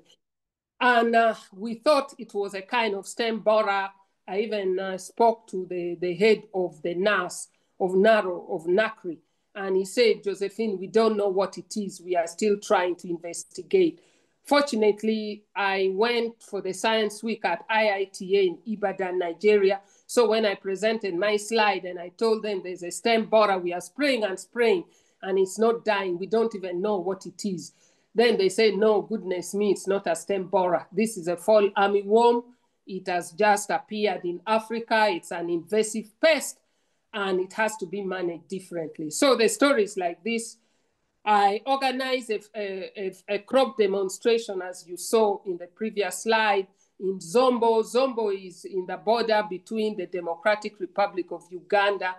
And we thought it was a kind of stem borer. I even spoke to the head of the NAS of NACRI, and he said, Josephine, we don't know what it is. We are still trying to investigate. Fortunately, I went for the science week at IITA in Ibadan, Nigeria. So when I presented my slide and I told them there's a stem borer, we are spraying and spraying, and it's not dying. We don't even know what it is. Then they say, no, goodness me, it's not a stem borer. This is a fall armyworm. It has just appeared in Africa. It's an invasive pest, and it has to be managed differently. So the story is like this. I organized a crop demonstration, as you saw in the previous slide, in Zombo. Zombo is in the border between the Democratic Republic of Uganda.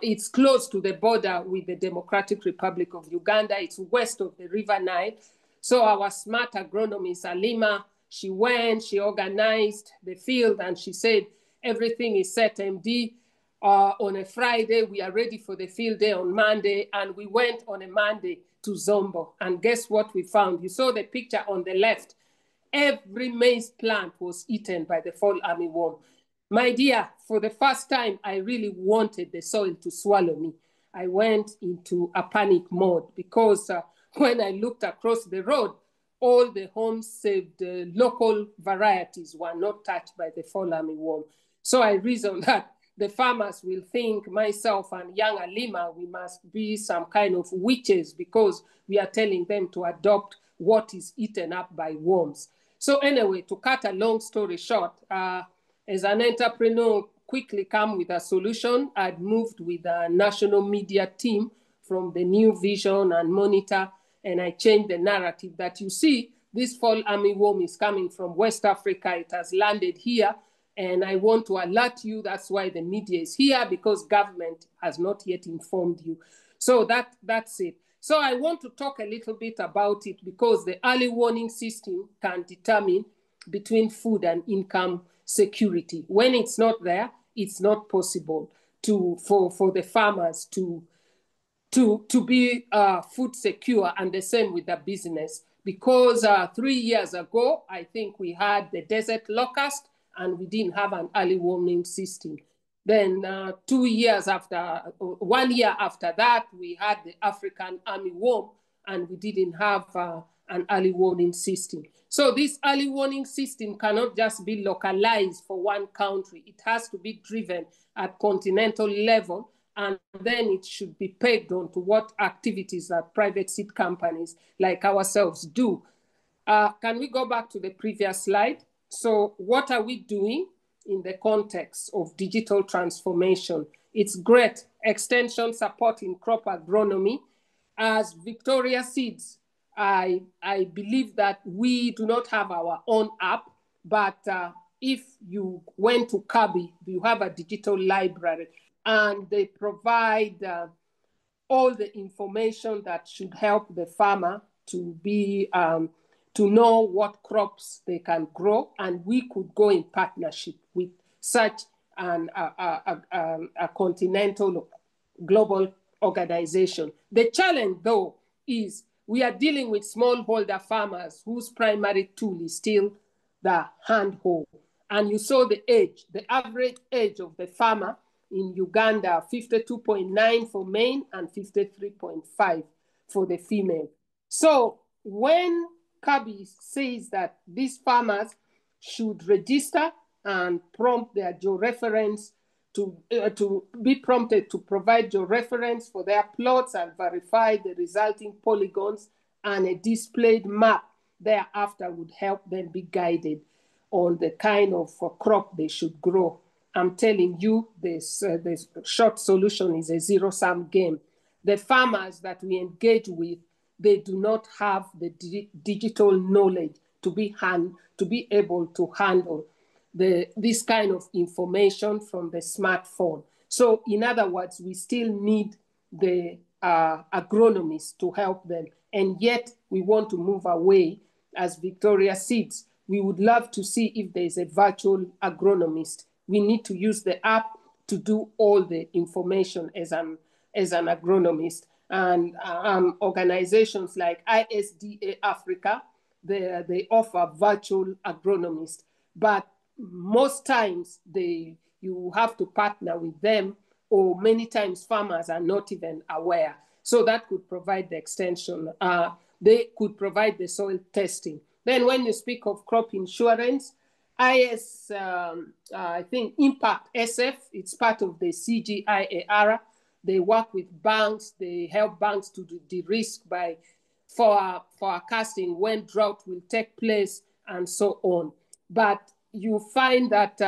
It's close to the border with the Democratic Republic of Uganda. It's west of the River Nile. So our smart agronomist, Alima, she went, she organized the field, and she said, everything is set, MD. On a Friday, we are ready for the field day on Monday, and we went on a Monday to Zombo. And guess what we found? You saw the picture on the left. Every maize plant was eaten by the fall armyworm. My dear, for the first time, I really wanted the soil to swallow me. I went into a panic mode because when I looked across the road, all the homes save the local varieties were not touched by the fall armyworm. So I reasoned that the farmers will think myself and young Alima, we must be some kind of witches because we are telling them to adopt what is eaten up by worms. So anyway, to cut a long story short, as an entrepreneur, quickly come with a solution. I'd moved with a national media team from the New Vision and Monitor, and I changed the narrative that you see, this fall armyworm is coming from West Africa. It has landed here, and I want to alert you. That's why the media is here, because government has not yet informed you. So that's it. So I want to talk a little bit about it because the early warning system can determine between food and income security. When it's not there, it's not possible for the farmers to be food secure, and the same with the business. Because 3 years ago, I think we had the desert locust and we didn't have an early warning system. Then 1 year after that, we had the African armyworm and we didn't have an early warning system. So this early warning system cannot just be localized for one country. It has to be driven at continental level, and then it should be pegged onto what activities that private seed companies like ourselves do. Can we go back to the previous slide? So what are we doing in the context of digital transformation? It's great extension support in crop agronomy. As Victoria Seeds, I believe that we do not have our own app, but if you went to Kabi, you have a digital library, and they provide all the information that should help the farmer to be to know what crops they can grow, and we could go in partnership with such a continental global organization. The challenge, though, is we are dealing with smallholder farmers whose primary tool is still the hand hoe. And you saw the age, the average age of the farmer in Uganda, 52.9 for male and 53.5 for the female. So when Kabi says that these farmers should register and prompt their georeference to be prompted to provide georeference for their plots and verify the resulting polygons, and a displayed map thereafter would help them be guided on the kind of crop they should grow. I'm telling you, this short solution is a zero-sum game. The farmers that we engage with, they do not have the digital knowledge to be able to handle this kind of information from the smartphone. So in other words, we still need the agronomists to help them. And yet we want to move away as Victoria Seeds, we would love to see if there's a virtual agronomist. We need to use the app to do all the information as an agronomist. And organizations like ISDA Africa, they offer virtual agronomists. But most times you have to partner with them, or many times farmers are not even aware. So that could provide the extension. They could provide the soil testing. Then when you speak of crop insurance, I think Impact SF, it's part of the CGIAR. They work with banks. They help banks to de-risk by forecasting when drought will take place and so on. But you find that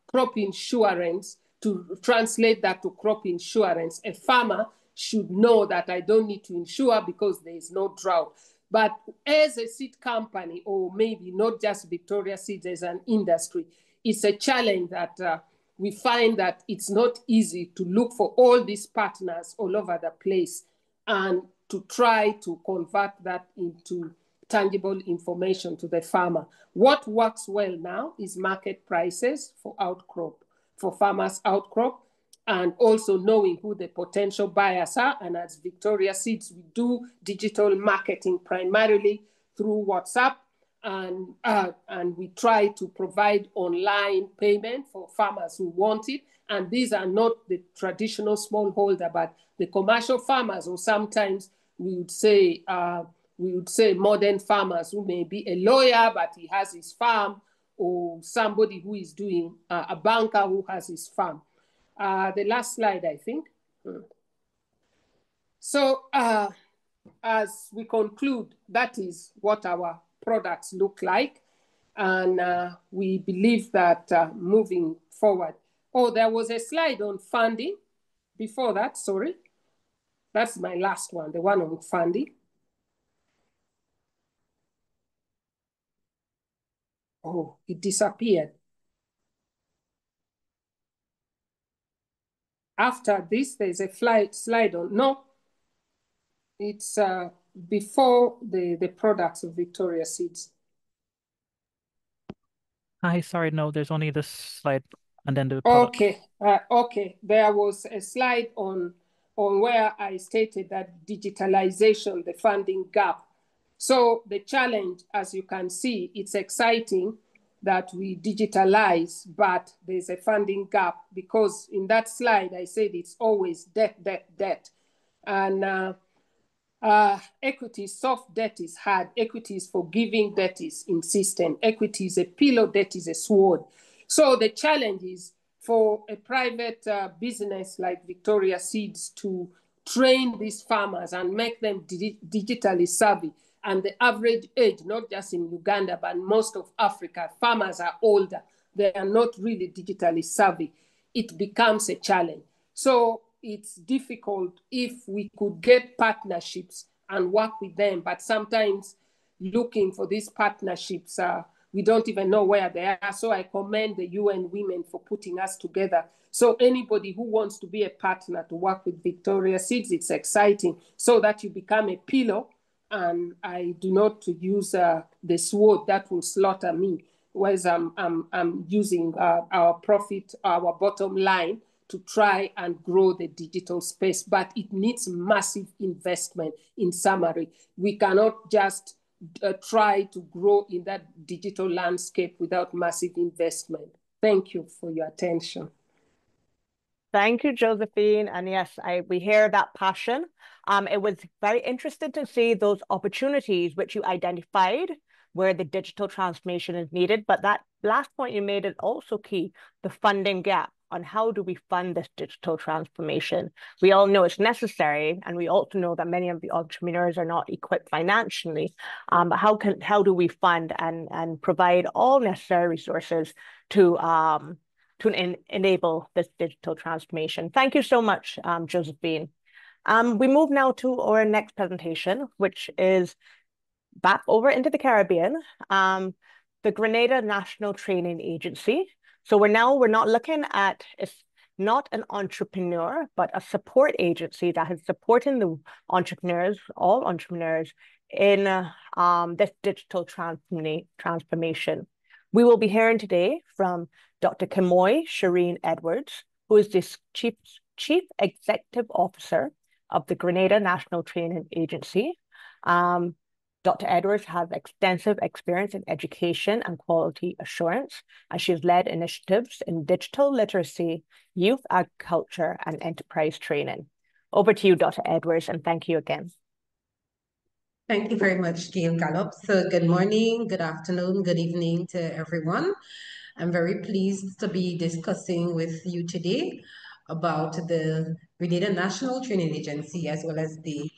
crop insurance, to translate that to crop insurance, a farmer should know that I don't need to insure because there is no drought. But as a seed company, or maybe not just Victoria Seeds as an industry, it's a challenge that we find that it's not easy to look for all these partners all over the place and to try to convert that into tangible information to the farmer. What works well now is market prices for outcrop, for farmers' outcrop, and also knowing who the potential buyers are. And as Victoria Seeds, we do digital marketing primarily through WhatsApp, and we try to provide online payment for farmers who want it. And these are not the traditional smallholder, but the commercial farmers, or sometimes we would say modern farmers who may be a lawyer, but he has his farm, or somebody who is doing a banker who has his farm. The last slide, I think. So as we conclude, that is what our products look like. And we believe that moving forward. Oh, there was a slide on funding before that, sorry. That's my last one, the one on funding. Oh, it disappeared. After this, there's a slide on, no, it's before the products of Victoria Seeds. Hi, sorry, no, there's only this slide and then the product. Okay, okay. There was a slide on where I stated that digitalization, the funding gap. So the challenge, as you can see, it's exciting that we digitalize, but there's a funding gap, because in that slide, I said it's always debt, debt, debt. And equity, soft debt is hard. Equity is forgiving, debt is insistent. Equity is a pillow, debt is a sword. So the challenge is for a private business like Victoria Seeds to train these farmers and make them digitally savvy. And the average age, not just in Uganda, but most of Africa, farmers are older. They are not really digitally savvy. It becomes a challenge. So it's difficult if we could get partnerships and work with them, but sometimes looking for these partnerships, we don't even know where they are. So I commend the UN Women for putting us together. So anybody who wants to be a partner to work with Victoria Seeds, it's exciting, so that you become a pillar, and I do not use the sword that will slaughter me, whereas I'm using our profit, our bottom line, to try and grow the digital space. But it needs massive investment. In summary, we cannot just try to grow in that digital landscape without massive investment. Thank you for your attention. Thank you, Josephine. And yes, we hear that passion. It was very interesting to see those opportunities which you identified where the digital transformation is needed. But that last point you made is also key, the funding gap on how do we fund this digital transformation. We all know it's necessary, and we also know that many of the entrepreneurs are not equipped financially. But how do we fund and provide all necessary resources to enable this digital transformation? Thank you so much, Josephine. We move now to our next presentation, which is back over into the Caribbean, the Grenada National Training Agency. So we're not looking at not an entrepreneur, but a support agency that is supporting the entrepreneurs, all entrepreneurs, in this digital transformation. We will be hearing today from Dr. Kemoy Shureen Edwards, who is the Chief Executive Officer of the Grenada National Training Agency. Dr. Edwards has extensive experience in education and quality assurance, and she has led initiatives in digital literacy, youth agriculture, and enterprise training. Over to you, Dr. Edwards, and thank you again. Thank you very much, Gayle Gollop. So good morning, good afternoon, good evening to everyone. I'm very pleased to be discussing with you today about the Grenada National Training Agency as well as the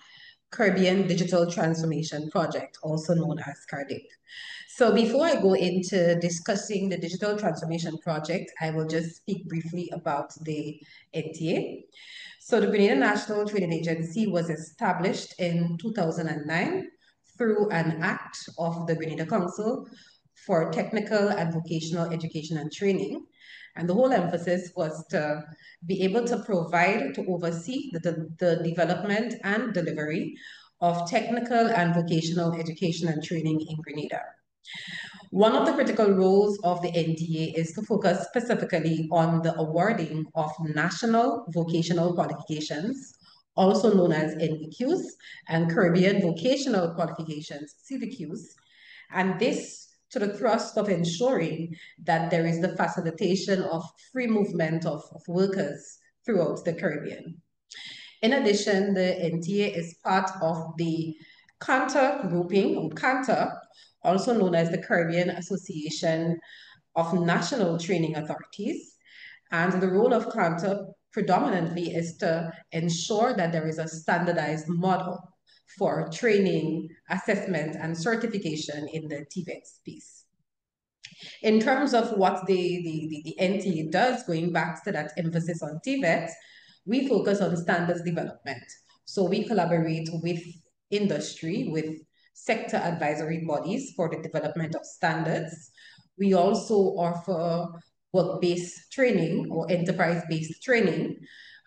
Caribbean Digital Transformation Project, also known as CARDIP. So before I go into discussing the Digital Transformation Project, I will just speak briefly about the NTA. So the Grenada National Training Agency was established in 2009 through an act of the Grenada Council for Technical and Vocational Education and Training. And the whole emphasis was to be able to provide, to oversee the development and delivery of technical and vocational education and training in Grenada. One of the critical roles of the NTA is to focus specifically on the awarding of national vocational qualifications, also known as NVQs, and Caribbean vocational qualifications, CVQs, and this to the thrust of ensuring that there is the facilitation of free movement of workers throughout the Caribbean. In addition, the NTA is part of the CANTA grouping, or CANTA, also known as the Caribbean Association of National Training Authorities. And the role of CANTA predominantly is to ensure that there is a standardized model for training, assessment, and certification in the TVET space. In terms of what the NTA does, going back to that emphasis on TVET, we focus on standards development. So we collaborate with industry, with sector advisory bodies for the development of standards. We also offer work-based training or enterprise-based training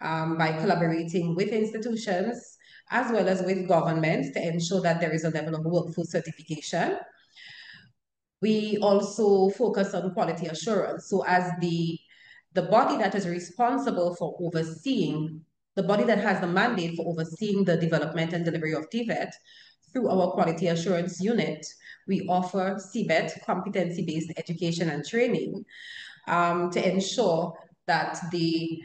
by collaborating with institutions as well as with governments to ensure that there is a level of workforce certification. We also focus on quality assurance. So as the body that is responsible for overseeing, the body that has the mandate for overseeing the development and delivery of TVET, through our quality assurance unit, we offer CBET, competency-based education and training, to ensure that the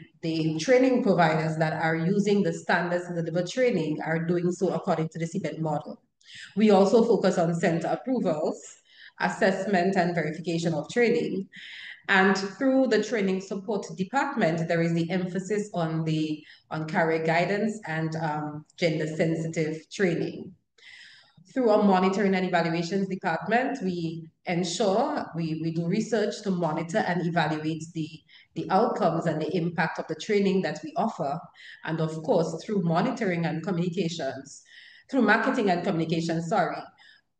training providers that are using the standards to deliver training are doing so according to the CBET model. We also focus on center approvals, assessment and verification of training. And through the training support department, there is the emphasis on career guidance and gender-sensitive training. Through our monitoring and evaluations department, we ensure we do research to monitor and evaluate the outcomes and the impact of the training that we offer. And of course, through monitoring and communications, through marketing and communication,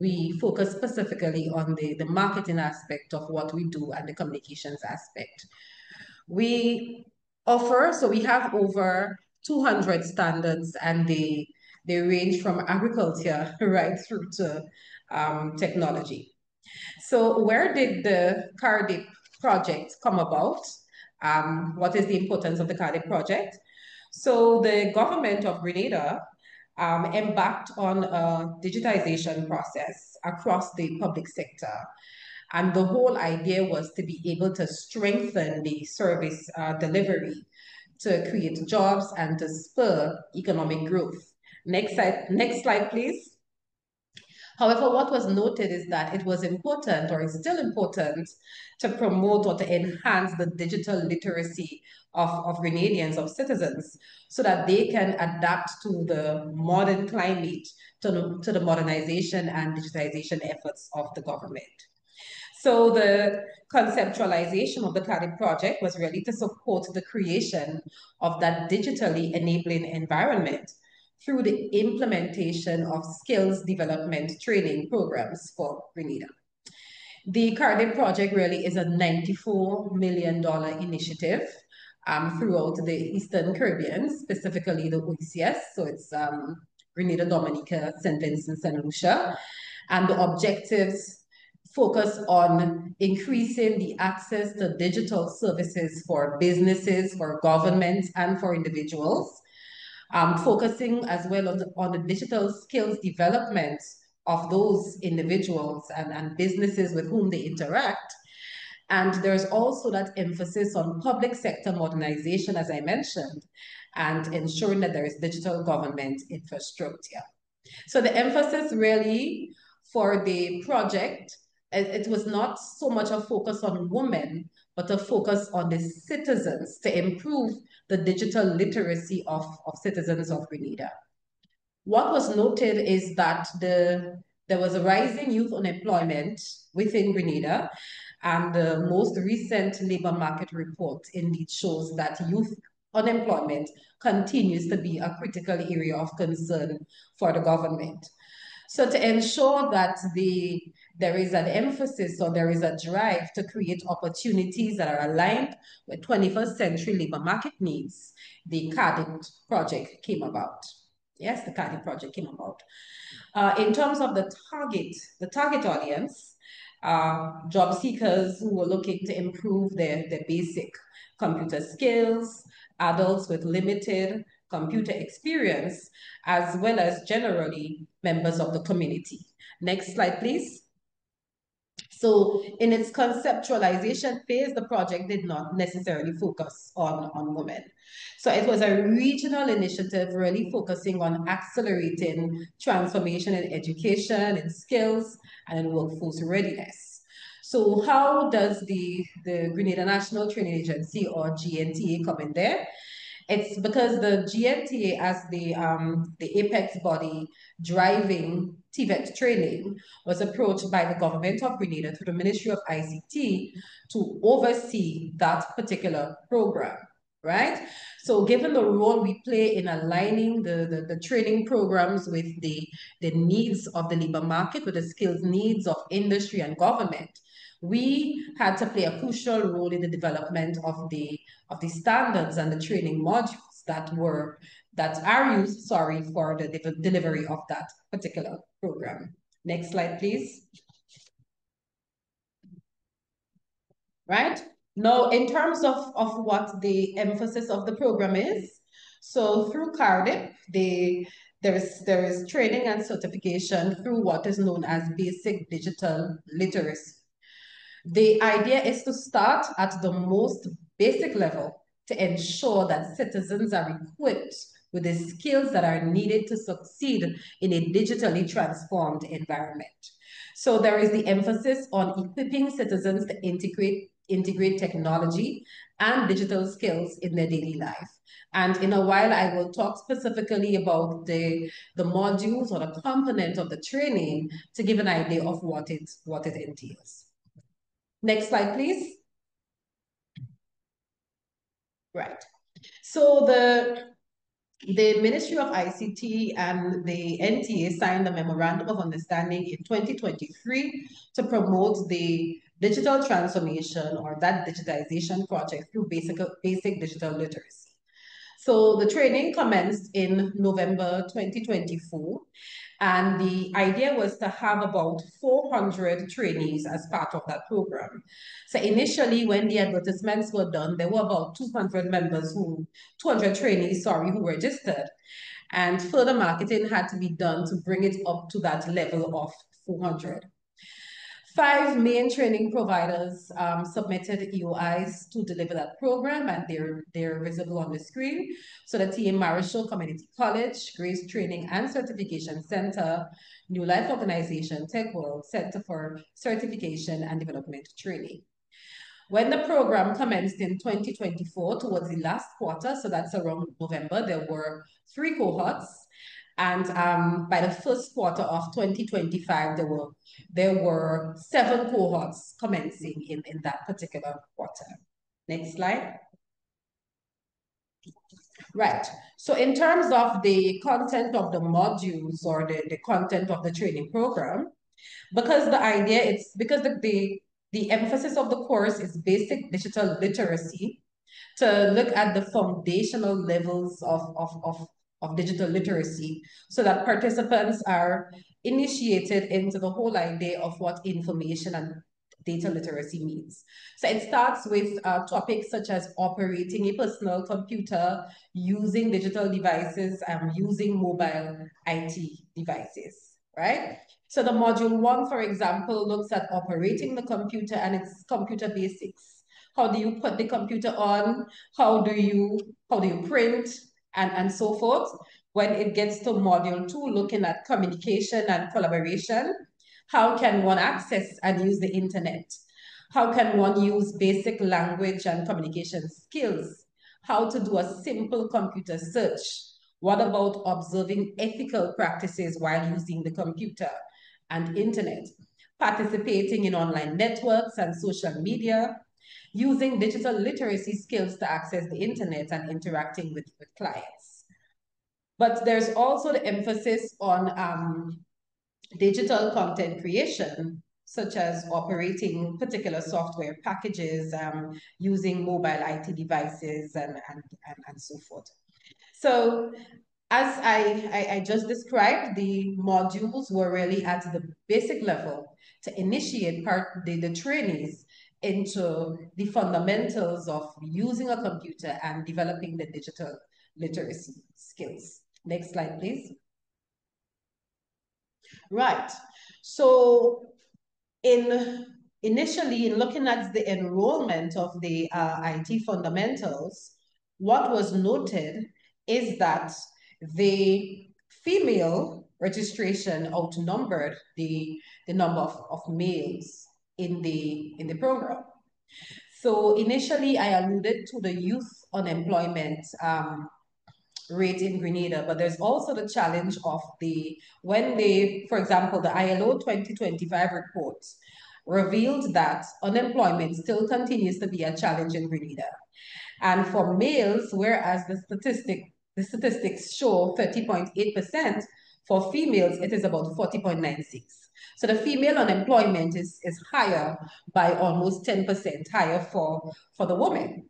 we focus specifically on the marketing aspect of what we do and the communications aspect. We offer, so we have over 200 standards, and they range from agriculture right through to technology. So where did the CARDIP project come about? What is the importance of the CARDIP project? So the government of Grenada embarked on a digitization process across the public sector. And the whole idea was to be able to strengthen the service delivery, to create jobs and to spur economic growth. Next slide, please. However, what was noted is that it was important, or is still important, to promote or to enhance the digital literacy of Grenadians, of citizens, so that they can adapt to the modern climate, to the modernization and digitization efforts of the government. So the conceptualization of the CARDIP project was really to support the creation of that digitally enabling environment through the implementation of skills development training programs for Grenada. The CARDIP project really is a $94 million initiative throughout the Eastern Caribbean, specifically the OECS. So it's Grenada, Dominica, St. Vincent, St. Lucia. And the objectives focus on increasing the access to digital services for businesses, for governments, and for individuals. Focusing as well on the digital skills development of those individuals and businesses with whom they interact. And there's also that emphasis on public sector modernization, as I mentioned, and ensuring that there is digital government infrastructure. So the emphasis really for the project, it was not so much a focus on women, but a focus on the citizens to improve the digital literacy of citizens of Grenada. What was noted is that there was a rising youth unemployment within Grenada, and the most recent labor market report indeed shows that youth unemployment continues to be a critical area of concern for the government. So to ensure that there is an emphasis or there is a drive to create opportunities that are aligned with 21st century labor market needs, the CADIT project came about. Yes, the CADIT project came about. In terms of the target audience, job seekers who were looking to improve their basic computer skills, adults with limited computer experience, as well as generally members of the community. Next slide, please. So in its conceptualization phase, the project did not necessarily focus on women. So it was a regional initiative really focusing on accelerating transformation in education, in skills, and in workforce readiness. So how does the Grenada National Training Agency, or GNTA, come in there? It's because the GNTA, as the apex body driving TVET training, was approached by the government of Grenada through the Ministry of ICT to oversee that particular program, right? So given the role we play in aligning the training programs with the needs of the labor market, with the skills needs of industry and government, we had to play a crucial role in the development of the standards and the training modules that are used, for the delivery of that particular program. Next slide, please. Right? Now, in terms of what the emphasis of the program is, so through CARDIP, there is training and certification through what is known as basic digital literacy. The idea is to start at the most basic level to ensure that citizens are equipped with the skills that are needed to succeed in a digitally transformed environment. So there is the emphasis on equipping citizens to integrate technology and digital skills in their daily life. And in a while, I will talk specifically about the modules or the component of the training to give an idea of what it entails. Next slide, please. Right. So the Ministry of ICT and the NTA signed a Memorandum of Understanding in 2023 to promote the digital transformation, or that digitization project, through basic digital literacy. So the training commenced in November 2024. And the idea was to have about 400 trainees as part of that program. So initially, when the advertisements were done, there were about 200 trainees, who registered. And further marketing had to be done to bring it up to that level of 400. 5 main training providers submitted EOIs to deliver that program, and they're visible on the screen. So the TM Marshall Community College, Grace Training and Certification Center, New Life Organization, Tech World, Center for Certification and Development Training. When the program commenced in 2024, towards the last quarter, so that's around November, there were 3 cohorts. And by the first quarter of 2025, there were 7 cohorts commencing in that particular quarter. Next slide. Right. So in terms of the content of the modules, or the content of the training program, because the emphasis of the course is basic digital literacy, to look at the foundational levels of digital literacy so that participants are initiated into the whole idea of what information and data literacy means. So it starts with topics such as operating a personal computer, using digital devices, and using mobile IT devices, right? So the module 1, for example, looks at operating the computer and its computer basics. How do you put the computer on? How do you print? And so forth. When it gets to module 2, looking at communication and collaboration, how can one access and use the internet? How can one use basic language and communication skills? How to do a simple computer search? What about observing ethical practices while using the computer and internet? Participating in online networks and social media, using digital literacy skills to access the internet and interacting with clients. But there's also the emphasis on digital content creation, such as operating particular software packages, using mobile IT devices, and so forth. So as I just described, the modules were really at the basic level to initiate the trainees into the fundamentals of using a computer and developing the digital literacy skills. Next slide, please. Right. So initially, in looking at the enrollment of the IT fundamentals, what was noted is that the female registration outnumbered the number of males in the program. So initially, I alluded to the youth unemployment rate in Grenada, but there's also the challenge of for example, the ILO 2025 report revealed that unemployment still continues to be a challenge in Grenada. And for males, whereas the statistics show 30.8%, for females, it is about 40.96. So the female unemployment is higher by almost 10% higher for the women.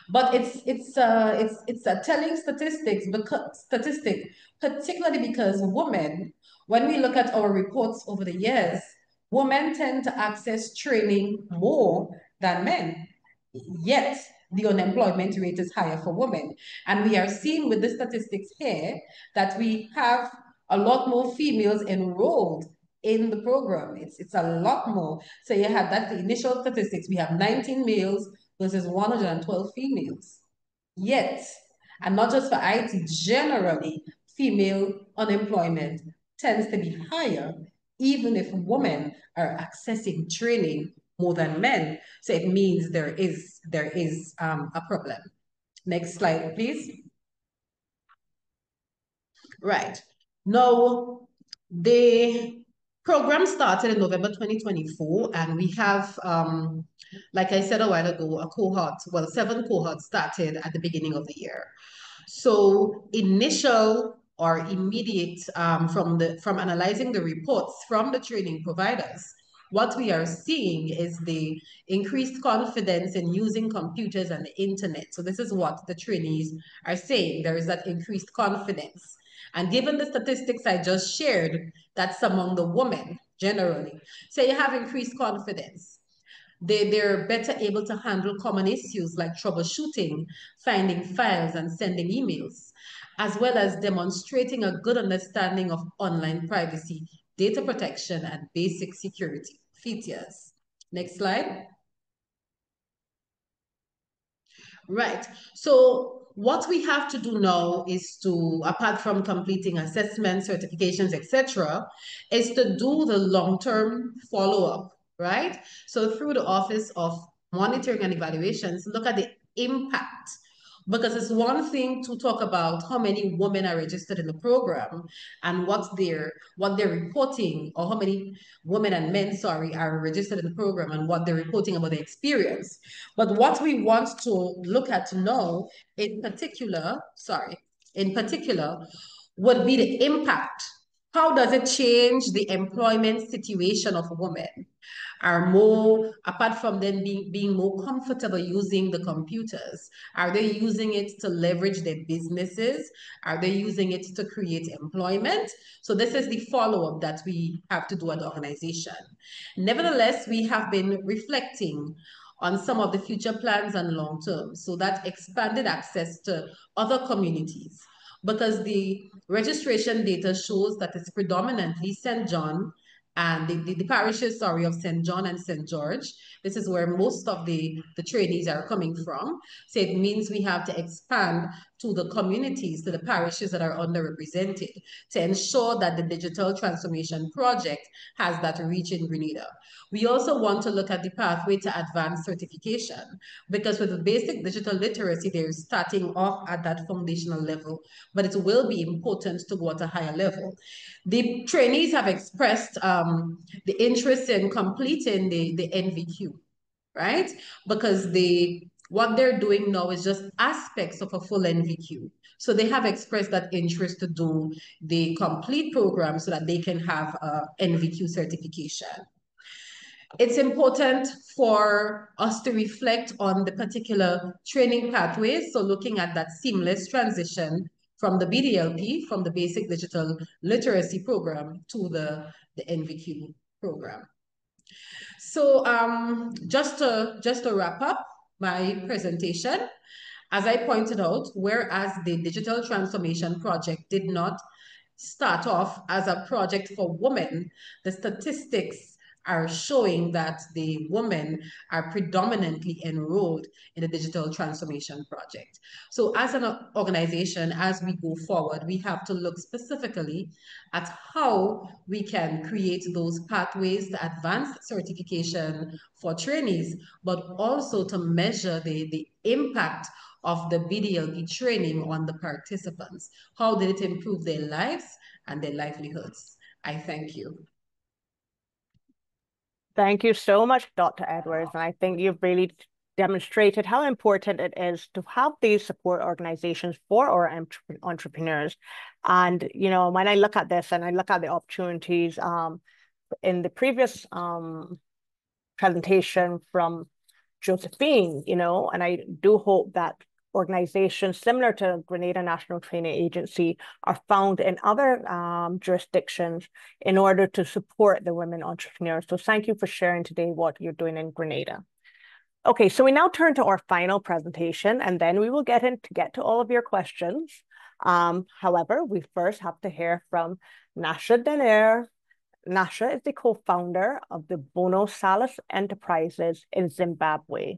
But it's a telling statistic, particularly because women, when we look at our reports over the years, women tend to access training more than men. Yet the unemployment rate is higher for women. And we are seeing with the statistics here that we have a lot more females enrolled in the program. It's a lot more. So you have that, the initial statistics, we have 19 males versus 112 females. Yet, and not just for IT, generally, female unemployment tends to be higher, even if women are accessing training more than men. So it means there is a problem. Next slide, please. Right. Now, the program started in November 2024, and we have, like I said a while ago, 7 cohorts started at the beginning of the year. So initial or immediate, from analyzing the reports from the training providers, what we are seeing is the increased confidence in using computers and the internet. So this is what the trainees are saying. There is that increased confidence. And given the statistics I just shared, that's among the women generally. So you have increased confidence. They're better able to handle common issues like troubleshooting, finding files, and sending emails, as well as demonstrating a good understanding of online privacy, data protection, and basic security features. Next slide. Right. So what we have to do now is to, apart from completing assessments, certifications, etc., is to do the long-term follow-up, right? So through the Office of Monitoring and Evaluations, look at the impact. Because it's one thing to talk about how many women are registered in the program and what they're reporting, or how many women and men, are registered in the program and what they're reporting about their experience. But what we want to look at now, in particular, would be the impact How does it change the employment situation of women? Are more, apart from them being more comfortable using the computers, are they using it to leverage their businesses? Are they using it to create employment? So this is the follow-up that we have to do at the organization. Nevertheless, we have been reflecting on some of the future plans and long term, so that expanded access to other communities, because the registration data shows that it's predominantly St. John and the parishes, sorry, of St. John and St. George. This is where most of the trainees are coming from. So it means we have to expand to the communities, to the parishes that are underrepresented, to ensure that the digital transformation project has that reach in Grenada. We also want to look at the pathway to advanced certification, because with the basic digital literacy, they're starting off at that foundational level, but it will be important to go at a higher level. The trainees have expressed the interest in completing the NVQ, right? Because what they're doing now is just aspects of a full NVQ. So they have expressed that interest to do the complete program so that they can have a NVQ certification. It's important for us to reflect on the particular training pathways. So looking at that seamless transition from the BDLP, from the Basic Digital Literacy Program to the NVQ program. So just to wrap up my presentation, as I pointed out, whereas the Digital Transformation Project did not start off as a project for women, the statistics are showing that the women are predominantly enrolled in the digital transformation project. So as an organization, as we go forward, we have to look specifically at how we can create those pathways to advanced certification for trainees, but also to measure the impact of the BDLP training on the participants. How did it improve their lives and their livelihoods? I thank you. Thank you so much, Dr. Edwards. And I think you've really demonstrated how important it is to have these support organizations for our entrepreneurs. And, you know, when I look at this and I look at the opportunities in the previous presentation from Josephine, you know, and I do hope that organizations similar to Grenada National Training Agency are found in other jurisdictions in order to support the women entrepreneurs. So thank you for sharing today what you're doing in Grenada. Okay, so we now turn to our final presentation, and then we will get to all of your questions. However, we first have to hear from Nyasha Denhere. Nyasha is the co-founder of the Bono Salus Enterprises in Zimbabwe,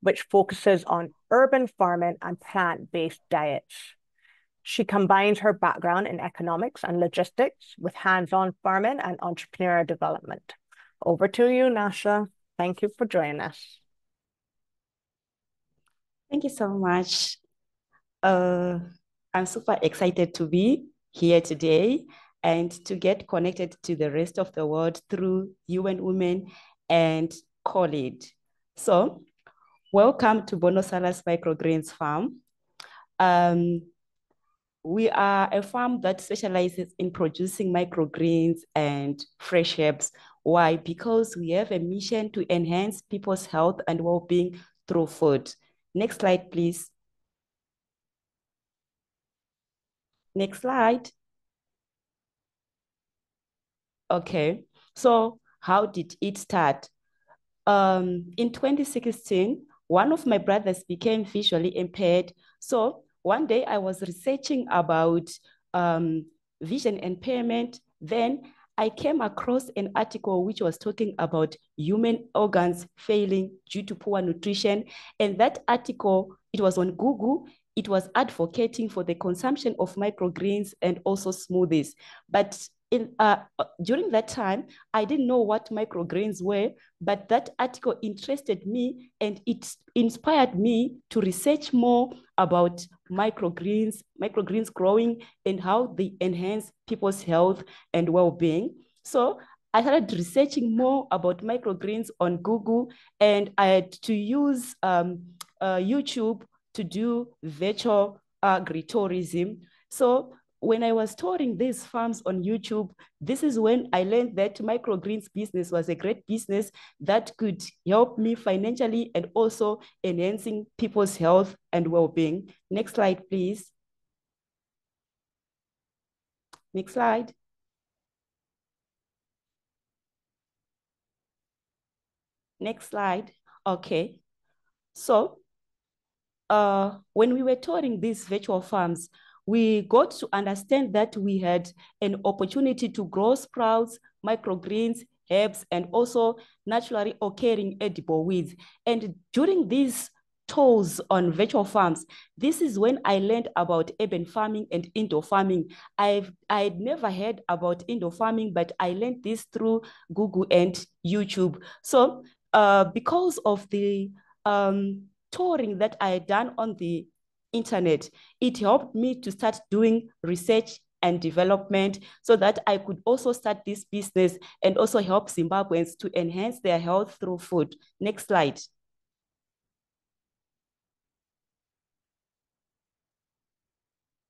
which focuses on urban farming and plant-based diets. She combines her background in economics and logistics with hands-on farming and entrepreneurial development. Over to you, Nyasha. Thank you for joining us. Thank you so much. I'm super excited to be here today and to get connected to the rest of the world through UN Women and COLEAD. So, welcome to Bono Salus Microgreens Farm. We are a farm that specializes in producing microgreens and fresh herbs. Why? Because we have a mission to enhance people's health and well-being through food. Next slide, please. Next slide. Okay, so how did it start? In 2016, one of my brothers became visually impaired. So one day I was researching about vision impairment. Then I came across an article which was talking about human organs failing due to poor nutrition. And that article, it was on Google. It was advocating for the consumption of microgreens and also smoothies. But during that time, I didn't know what microgreens were, but that article interested me and it inspired me to research more about microgreens growing and how they enhance people's health and well-being. So I started researching more about microgreens on Google, and I had to use YouTube to do virtual agritourism. So when I was touring these farms on YouTube, this is when I learned that microgreens business was a great business that could help me financially and also enhancing people's health and well-being. Next slide, please. Next slide. Next slide. Okay. So when we were touring these virtual farms, we got to understand that we had an opportunity to grow sprouts, microgreens, herbs, and also naturally occurring edible weeds. And during these tours on virtual farms, this is when I learned about urban farming and indoor farming. I'd never heard about indoor farming, but I learned this through Google and YouTube. So because of the touring that I had done on the internet, it helped me to start doing research and development so that I could also start this business and also help Zimbabweans to enhance their health through food. Next slide.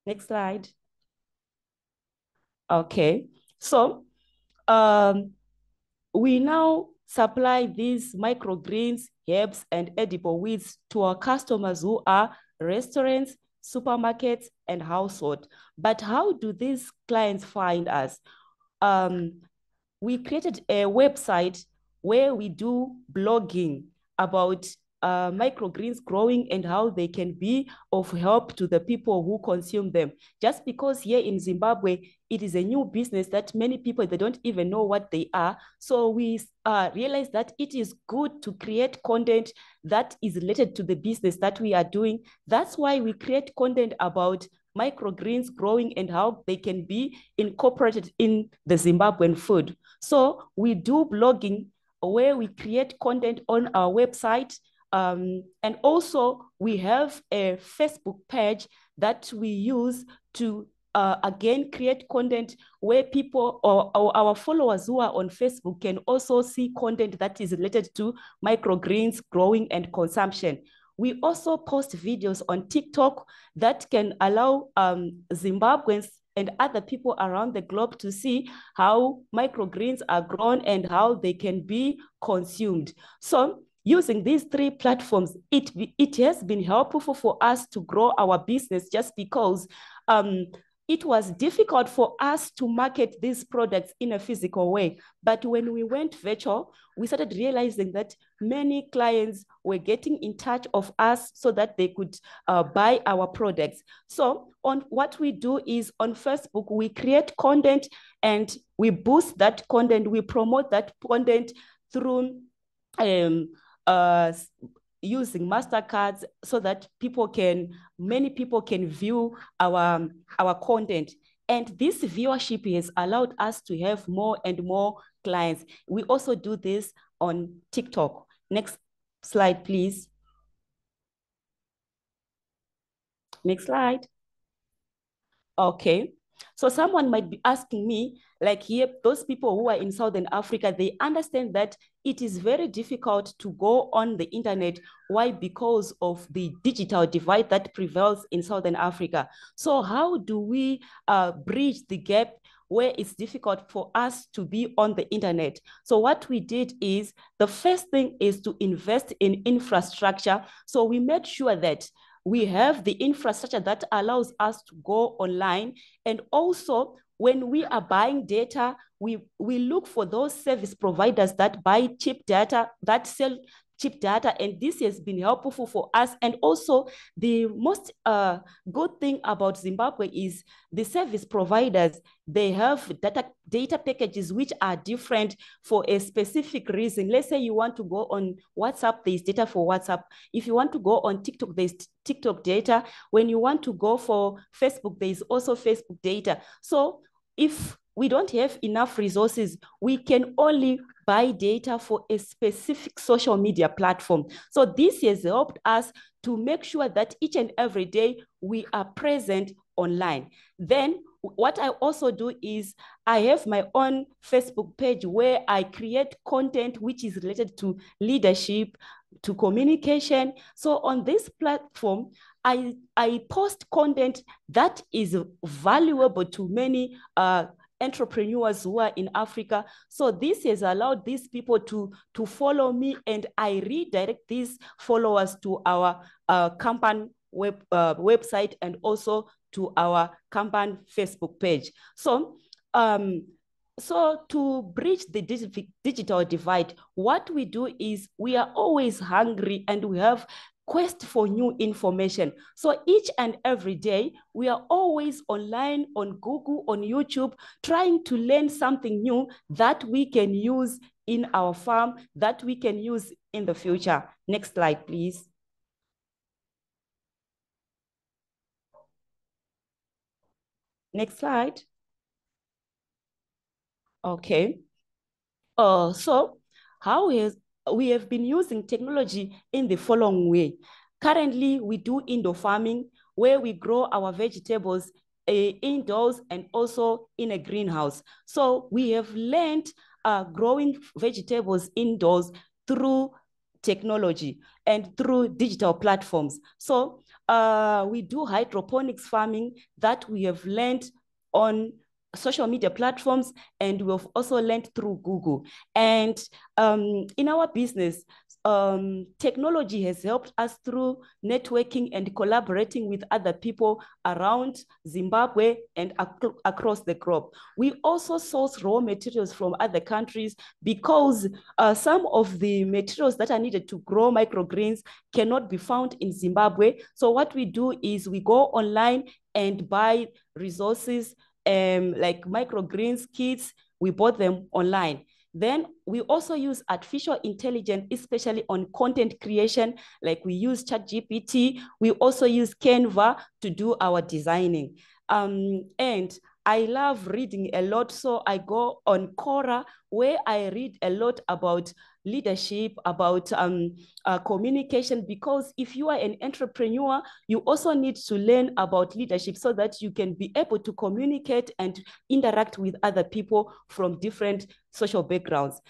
Next slide. Okay, so we now supply these microgreens, herbs, and edible weeds to our customers who are restaurants, supermarkets, and household. But how do these clients find us? We created a website where we do blogging about microgreens growing and how they can be of help to the people who consume them. Just because here in Zimbabwe, it is a new business that many people, they don't even know what they are. So we realized that it is good to create content that is related to the business that we are doing. That's why we create content about microgreens growing and how they can be incorporated in the Zimbabwean food. So we do blogging where we create content on our website. And also we have a Facebook page that we use to again create content where people or our followers who are on Facebook can also see content that is related to microgreens growing and consumption. We also post videos on TikTok that can allow Zimbabweans and other people around the globe to see how microgreens are grown and how they can be consumed. So using these three platforms, it has been helpful for us to grow our business just because it was difficult for us to market these products in a physical way. But when we went virtual, we started realizing that many clients were getting in touch of us so that they could buy our products. So on what we do is on Facebook, we create content and we boost that content. We promote that content through using MasterCards so that many people can view our content. And this viewership has allowed us to have more and more clients. We also do this on TikTok. Next slide, please. Next slide. Okay. So someone might be asking me, like here, those people who are in Southern Africa, they understand that it is very difficult to go on the internet. Why? Because of the digital divide that prevails in Southern Africa. So how do we bridge the gap where it's difficult for us to be on the internet? So what we did is, the first thing is to invest in infrastructure. So we made sure that we have the infrastructure that allows us to go online. And also, when we are buying data, we look for those service providers that buy cheap data, that sell cheap data, and this has been helpful for us. And also, the most good thing about Zimbabwe is the service providers, they have data packages which are different for a specific reason. Let's say you want to go on WhatsApp, there's data for WhatsApp. If you want to go on TikTok, there's TikTok data. When you want to go for Facebook, there's also Facebook data. So if we don't have enough resources, we can only buy data for a specific social media platform. So this has helped us to make sure that each and every day we are present online. Then what I also do is I have my own Facebook page where I create content which is related to leadership, to communication. So on this platform, I post content that is valuable to many entrepreneurs who are in Africa. So this has allowed these people to follow me, and I redirect these followers to our company website and also to our company Facebook page. So to bridge the digital divide, what we do is we are always hungry and we have quest for new information. So each and every day, we are always online on Google, on YouTube, trying to learn something new that we can use in our farm, that we can use in the future. Next slide, please. Next slide. Okay. So how we have been using technology in the following way. Currently, we do indoor farming where we grow our vegetables indoors and also in a greenhouse. So we have learned growing vegetables indoors through technology and through digital platforms. So we do hydroponics farming that we have learned on social media platforms, and we've also learned through Google. And in our business, technology has helped us through networking and collaborating with other people around Zimbabwe and across the globe. We also source raw materials from other countries because some of the materials that are needed to grow microgreens cannot be found in Zimbabwe. So what we do is we go online and buy resources like microgreens kits. We bought them online. Then we also use artificial intelligence, especially on content creation, like we use ChatGPT. We also use Canva to do our designing. And I love reading a lot, so I go on Quora, where I read a lot about leadership, about communication, because if you are an entrepreneur, you also need to learn about leadership so that you can be able to communicate and interact with other people from different social backgrounds.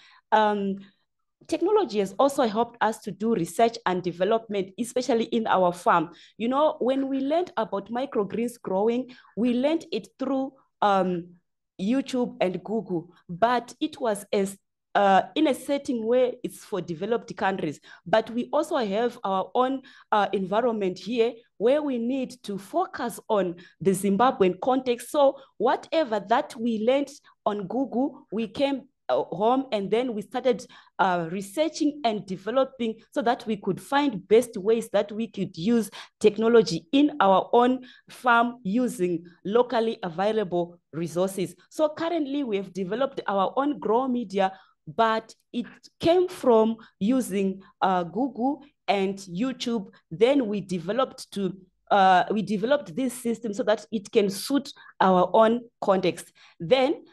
Technology has also helped us to do research and development, especially in our farm. You know, when we learned about microgreens growing, we learned it through YouTube and Google, but it was as in a setting where it's for developed countries. But we also have our own environment here where we need to focus on the Zimbabwean context. So whatever that we learned on Google, we came home and then we started researching and developing so that we could find best ways that we could use technology in our own farm using locally available resources. So currently we have developed our own grow media, but it came from using Google and YouTube. Then we developed this system so that it can suit our own context. Then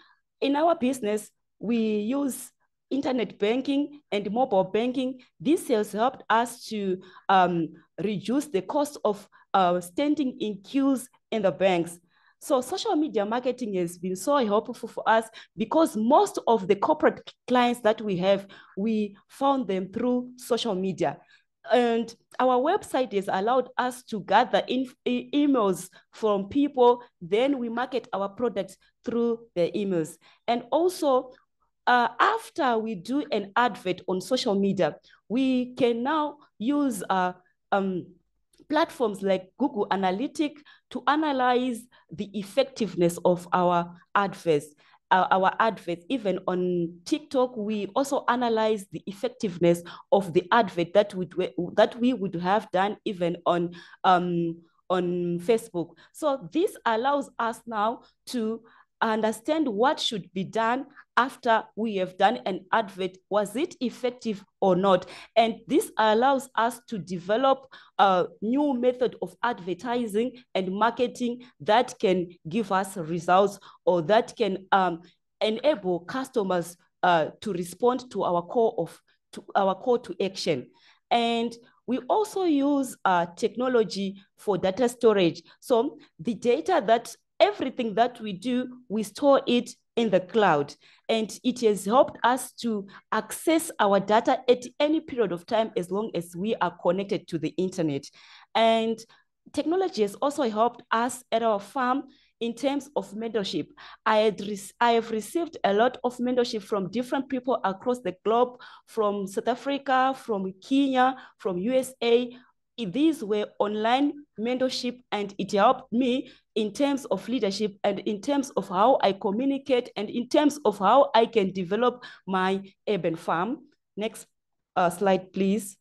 in our business, we use internet banking and mobile banking. This has helped us to reduce the cost of standing in queues in the banks. So social media marketing has been so helpful for us because most of the corporate clients that we have, we found them through social media. And our website has allowed us to gather emails from people. Then we market our products through the emails. And also, after we do an advert on social media, we can now use platforms like Google Analytics to analyze the effectiveness of our adverts. Even on TikTok, we also analyze the effectiveness of the advert that we would have done even on Facebook. So this allows us now to understand what should be done after we have done an advert. Was it effective or not? And this allows us to develop a new method of advertising and marketing that can give us results, or that can enable customers to respond to our call to action. And we also use technology for data storage. So the data everything that we do, we store it in the cloud. And it has helped us to access our data at any period of time as long as we are connected to the internet. And technology has also helped us at our farm in terms of mentorship. I have received a lot of mentorship from different people across the globe, from South Africa, from Kenya, from USA. These were online mentorship, and it helped me in terms of leadership and in terms of how I communicate and in terms of how I can develop my urban farm. Next slide, please.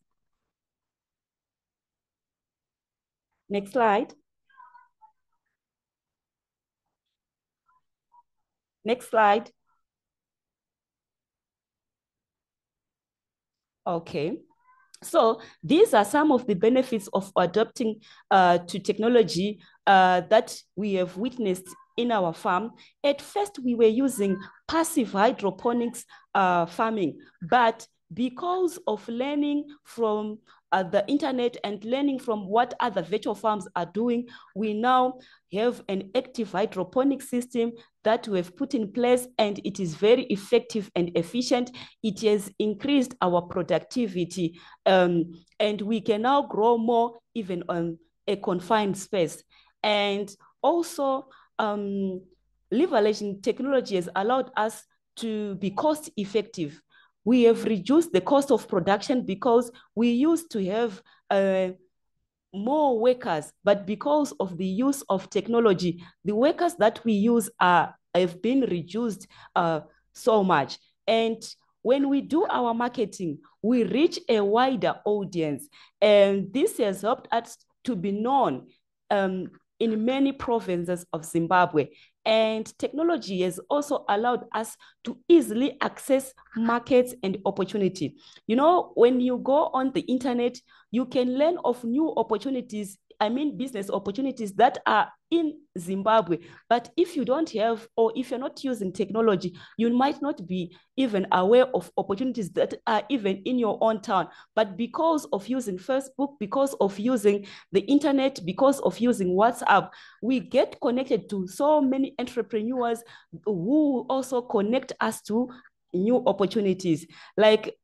Next slide. Next slide. Okay. So these are some of the benefits of adopting to technology that we have witnessed in our farm. At first, we were using passive hydroponics farming, but because of learning from the internet and learning from what other virtual farms are doing, we now have an active hydroponic system that we have put in place, and it is very effective and efficient. It has increased our productivity, and we can now grow more even on a confined space. And also, leveraging technology has allowed us to be cost effective. We have reduced the cost of production because we used to have more workers, but because of the use of technology, the workers that we use have been reduced so much. And when we do our marketing, we reach a wider audience, and this has helped us to be known in many provinces of Zimbabwe. And technology has also allowed us to easily access markets and opportunity. You know, when you go on the internet, you can learn of new opportunities, business opportunities that are in Zimbabwe. But if you don't have, or if you're not using technology, you might not be even aware of opportunities that are even in your own town. But because of using Facebook, because of using the internet, because of using WhatsApp, we get connected to so many entrepreneurs who also connect us to new opportunities. Like,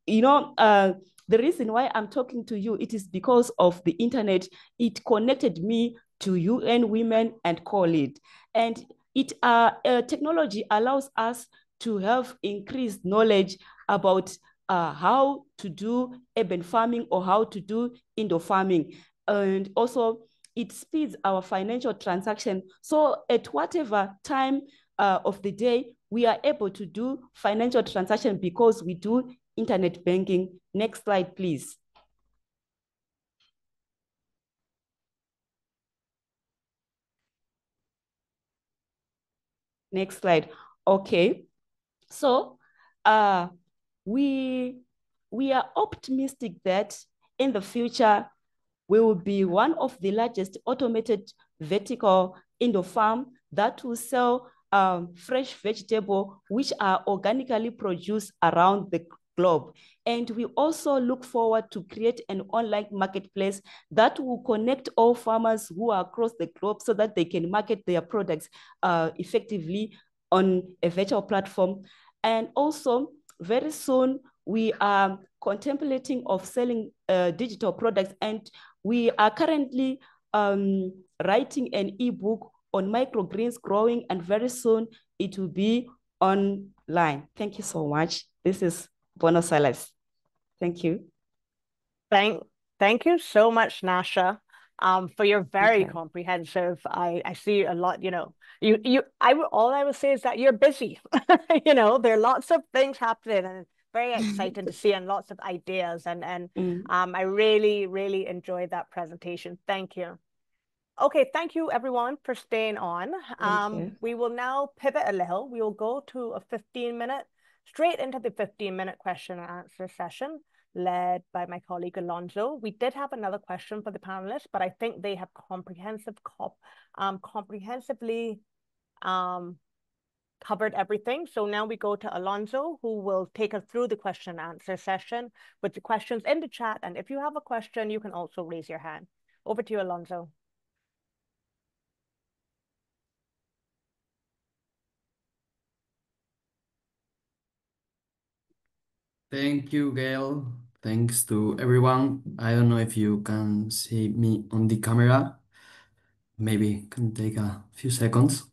the reason why I'm talking to you, it is because of the internet. It connected me to UN Women and COLEAD. And technology allows us to have increased knowledge about how to do urban farming or how to do indoor farming. And also, it speeds our financial transaction. So at whatever time of the day, we are able to do financial transaction because we do internet banking. Next slide, please. Next slide. Okay. So we are optimistic that in the future, we will be one of the largest automated vertical indoor farm that will sell fresh vegetable which are organically produced around the globe. And we also look forward to create an online marketplace that will connect all farmers who are across the globe so that they can market their products effectively on a virtual platform. And also, very soon, we are contemplating of selling digital products, and we are currently writing an ebook on microgreens growing, and very soon it will be online. Thank you so much. This is Bono Salus. Thank you. Thank you so much, Nyasha, for your very comprehensive. I see a lot. All I would say is that you're busy. There are lots of things happening, and very exciting to see, and lots of ideas. I really, really enjoyed that presentation. Thank you. Okay, thank you everyone for staying on. We will now pivot a little. We will go to a 15-minute, straight into the 15-minute question and answer session led by my colleague Alonso. We did have another question for the panelists, but I think they have comprehensively covered everything. So now we go to Alonso, who will take us through the question and answer session with the questions in the chat. And if you have a question, you can also raise your hand. Over to you, Alonso. Thank you, Gayle. Thanks to everyone. I don't know if you can see me on the camera. maybe can take a few seconds.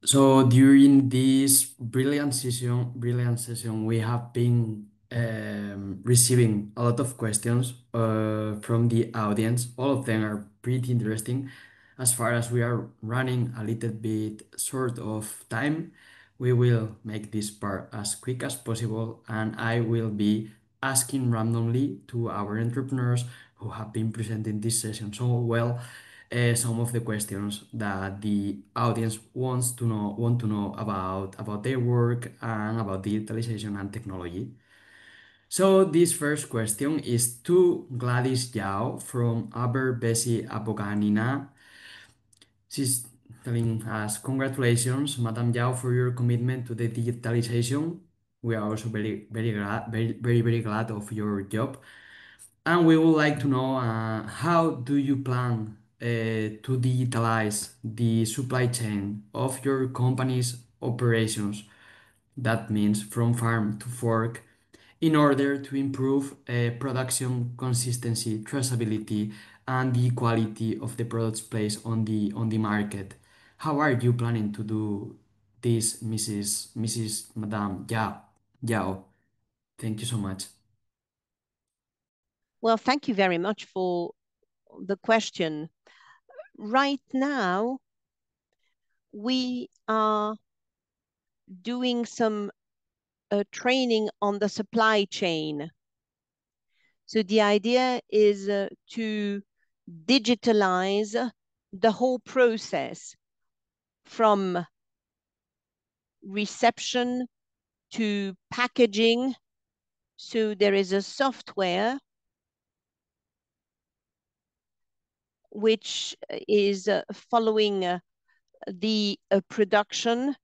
So during this brilliant session, we have been receiving a lot of questions from the audience. All of them are pretty interesting. As far as we are running a little bit short of time, we will make this part as quick as possible, and I will be asking randomly to our entrepreneurs who have been presenting this session so well some of the questions that the audience want to know about their work and about digitalization and technology. So this first question is to Gladys Yao from Aberbesi Aboganina. She's telling us, congratulations, Madam Yao, for your commitment to the digitalization. We are also very glad of your job. And we would like to know how do you plan to digitalize the supply chain of your company's operations? That means from farm to fork, in order to improve production consistency, traceability, and the quality of the products placed on the market. How are you planning to do this, Mrs. Madame Yao? Thank you so much. Well, thank you very much for the question. Right now, we are doing some training on the supply chain. So the idea is to digitalize the whole process from reception to packaging. So there is a software which is following the production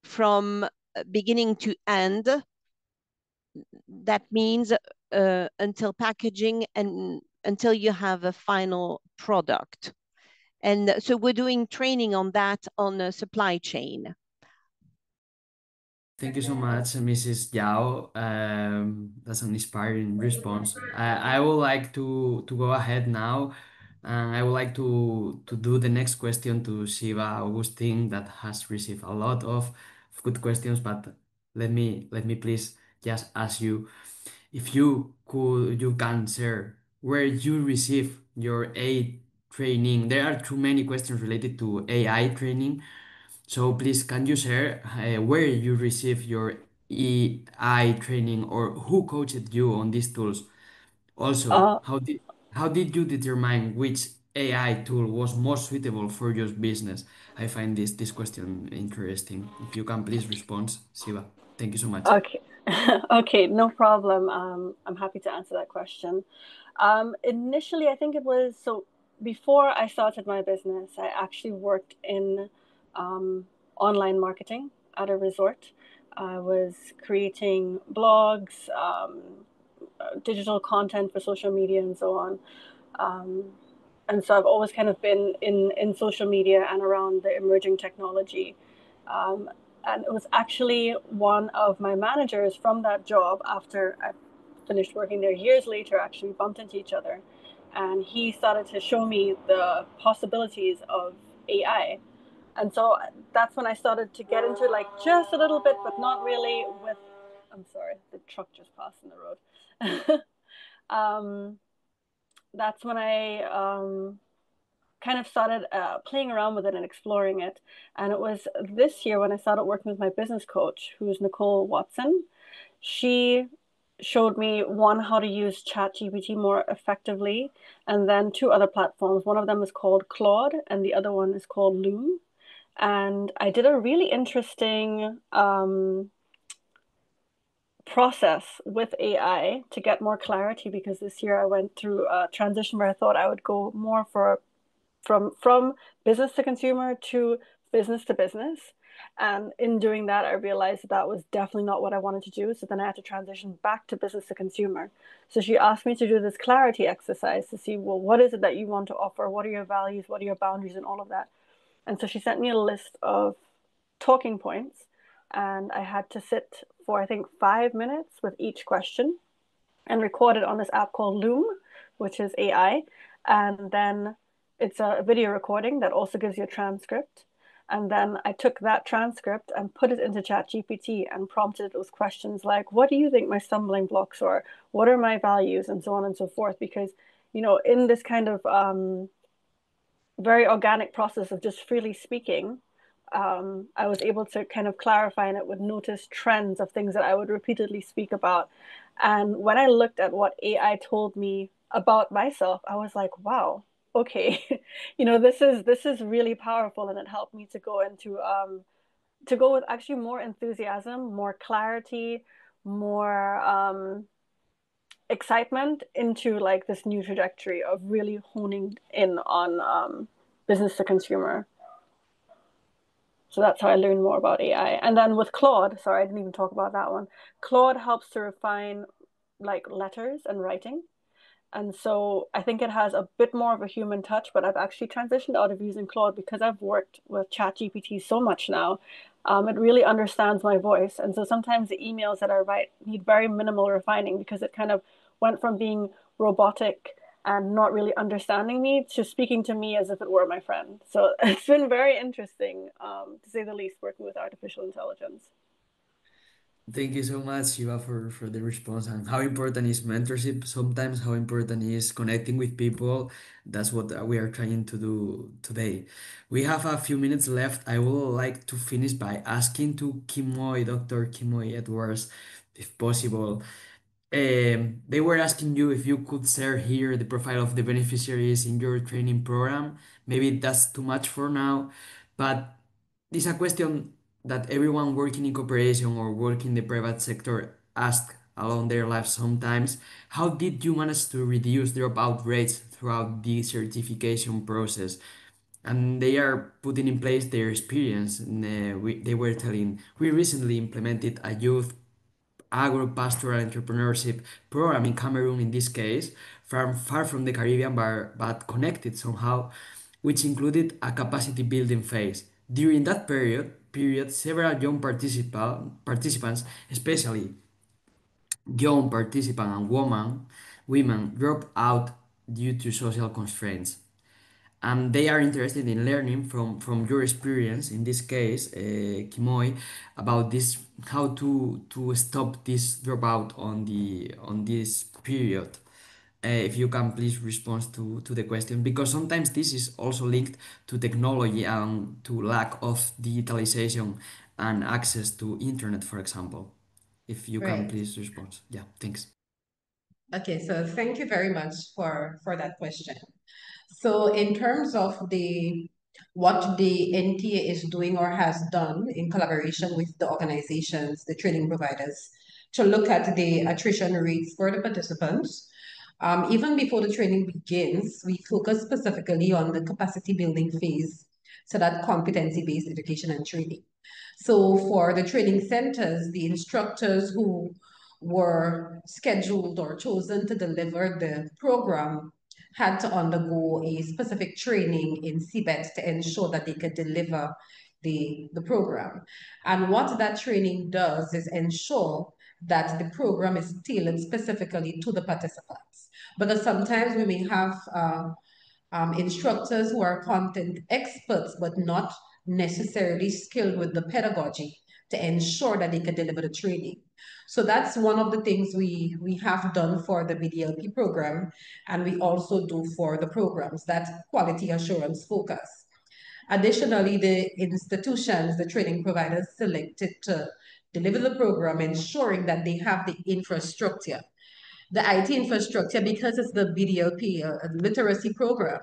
from beginning to end. That means until packaging and until you have a final product. And so we're doing training on that on the supply chain. Thank you so much, Mrs. Yao. That's an inspiring response. I would like to go ahead now, and I would like to do the next question to Sheba Augustine that has received a lot of good questions. But let me please just ask you if you can share where you receive your AI training. There are too many questions related to AI training. So please, can you share where you receive your AI training or who coached you on these tools? Also, Uh, how did you determine which AI tool was most suitable for your business? I find this question interesting. If you can please respond, Siva. Thank you so much. okay, okay, no problem. I'm happy to answer that question. Initially, I think it was so before I started my business, I actually worked in online marketing at a resort. I was creating blogs, digital content for social media, and so on. And so I've always kind of been in social media and around the emerging technology. And it was actually one of my managers from that job, after I finished working there years later, actually bumped into each other. And he started to show me the possibilities of AI. And so that's when I started to get into like just a little bit, but not really with, I'm sorry, the truck just passed in the road. That's when I kind of started playing around with it and exploring it. And it was this year when I started working with my business coach, who's Nicole Watson. She showed me, one, how to use ChatGPT more effectively, and then two other platforms. One of them is called Claude, and the other one is called Loom. And I did a really interesting process with AI to get more clarity, because this year I went through a transition where I thought I would go more from business to consumer to business. And in doing that, I realized that was definitely not what I wanted to do. So then I had to transition back to business to consumer. So she asked me to do this clarity exercise to see, well, what is it that you want to offer? What are your values? What are your boundaries and all of that? And so she sent me a list of talking points, and I had to sit for, I think, 5 minutes with each question and record it on this app called Loom, which is AI. And then it's a video recording that also gives you a transcript. And then I took that transcript and put it into ChatGPT and prompted it with questions like, what do you think my stumbling blocks are? What are my values? And so on and so forth. Because, you know, in this kind of very organic process of just freely speaking, I was able to kind of clarify, and it would notice trends of things that I would repeatedly speak about. And when I looked at what AI told me about myself, I was like, wow, okay, you know, this is really powerful, and it helped me to go into to go with actually more enthusiasm, more clarity, more excitement into like this new trajectory of really honing in on business to consumer. So that's how I learned more about AI. And then with Claude, sorry, I didn't even talk about that one. Claude helps to refine like letters and writing. And so I think it has a bit more of a human touch, but I've actually transitioned out of using Claude because I've worked with ChatGPT so much now. It really understands my voice. And so sometimes the emails that I write need very minimal refining because it kind of went from being robotic and not really understanding me to speaking to me as if it were my friend. So it's been very interesting, to say the least, working with artificial intelligence. Thank you so much, Sheba, for the response and how important is mentorship. Sometimes how important is connecting with people. That's what we are trying to do today. We have a few minutes left. I would like to finish by asking to Kemoy, Dr. Kemoy Edwards, if possible. They were asking you if you could share here the profile of the beneficiaries in your training program. Maybe that's too much for now, but it's a question that everyone working in corporation or working in the private sector ask along their lives sometimes. How did you manage to reduce dropout rates throughout the certification process? And they are putting in place their experience. And, they were telling, we recently implemented a youth agro-pastoral entrepreneurship program in Cameroon in this case, far from the Caribbean but connected somehow, which included a capacity building phase. During that period several young participants, especially young participants and women dropped out due to social constraints, and they are interested in learning from your experience in this case, Kemoy, about this, how to stop this dropout on this period. If you can please respond to the question, because sometimes this is also linked to technology and to lack of digitalization and access to internet, for example. If you can Right. please respond. Yeah, thanks. Okay, so thank you very much for that question. So in terms of what the NTA is doing or has done in collaboration with the organizations, the training providers, to look at the attrition rates for the participants. Even before the training begins, we focus specifically on the capacity building phase, so that competency-based education and training. So for the training centers, the instructors who were scheduled or chosen to deliver the program had to undergo a specific training in CBET to ensure that they could deliver the program. And what that training does is ensure that the program is tailored specifically to the participants. Because sometimes we may have instructors who are content experts, but not necessarily skilled with the pedagogy to ensure that they can deliver the training. So that's one of the things we have done for the BDLP program, and we also do for the programs, that quality assurance focus. Additionally, the institutions, the training providers selected to deliver the program, ensuring that they have the infrastructure, the IT infrastructure, because it's the BDLP, a literacy program.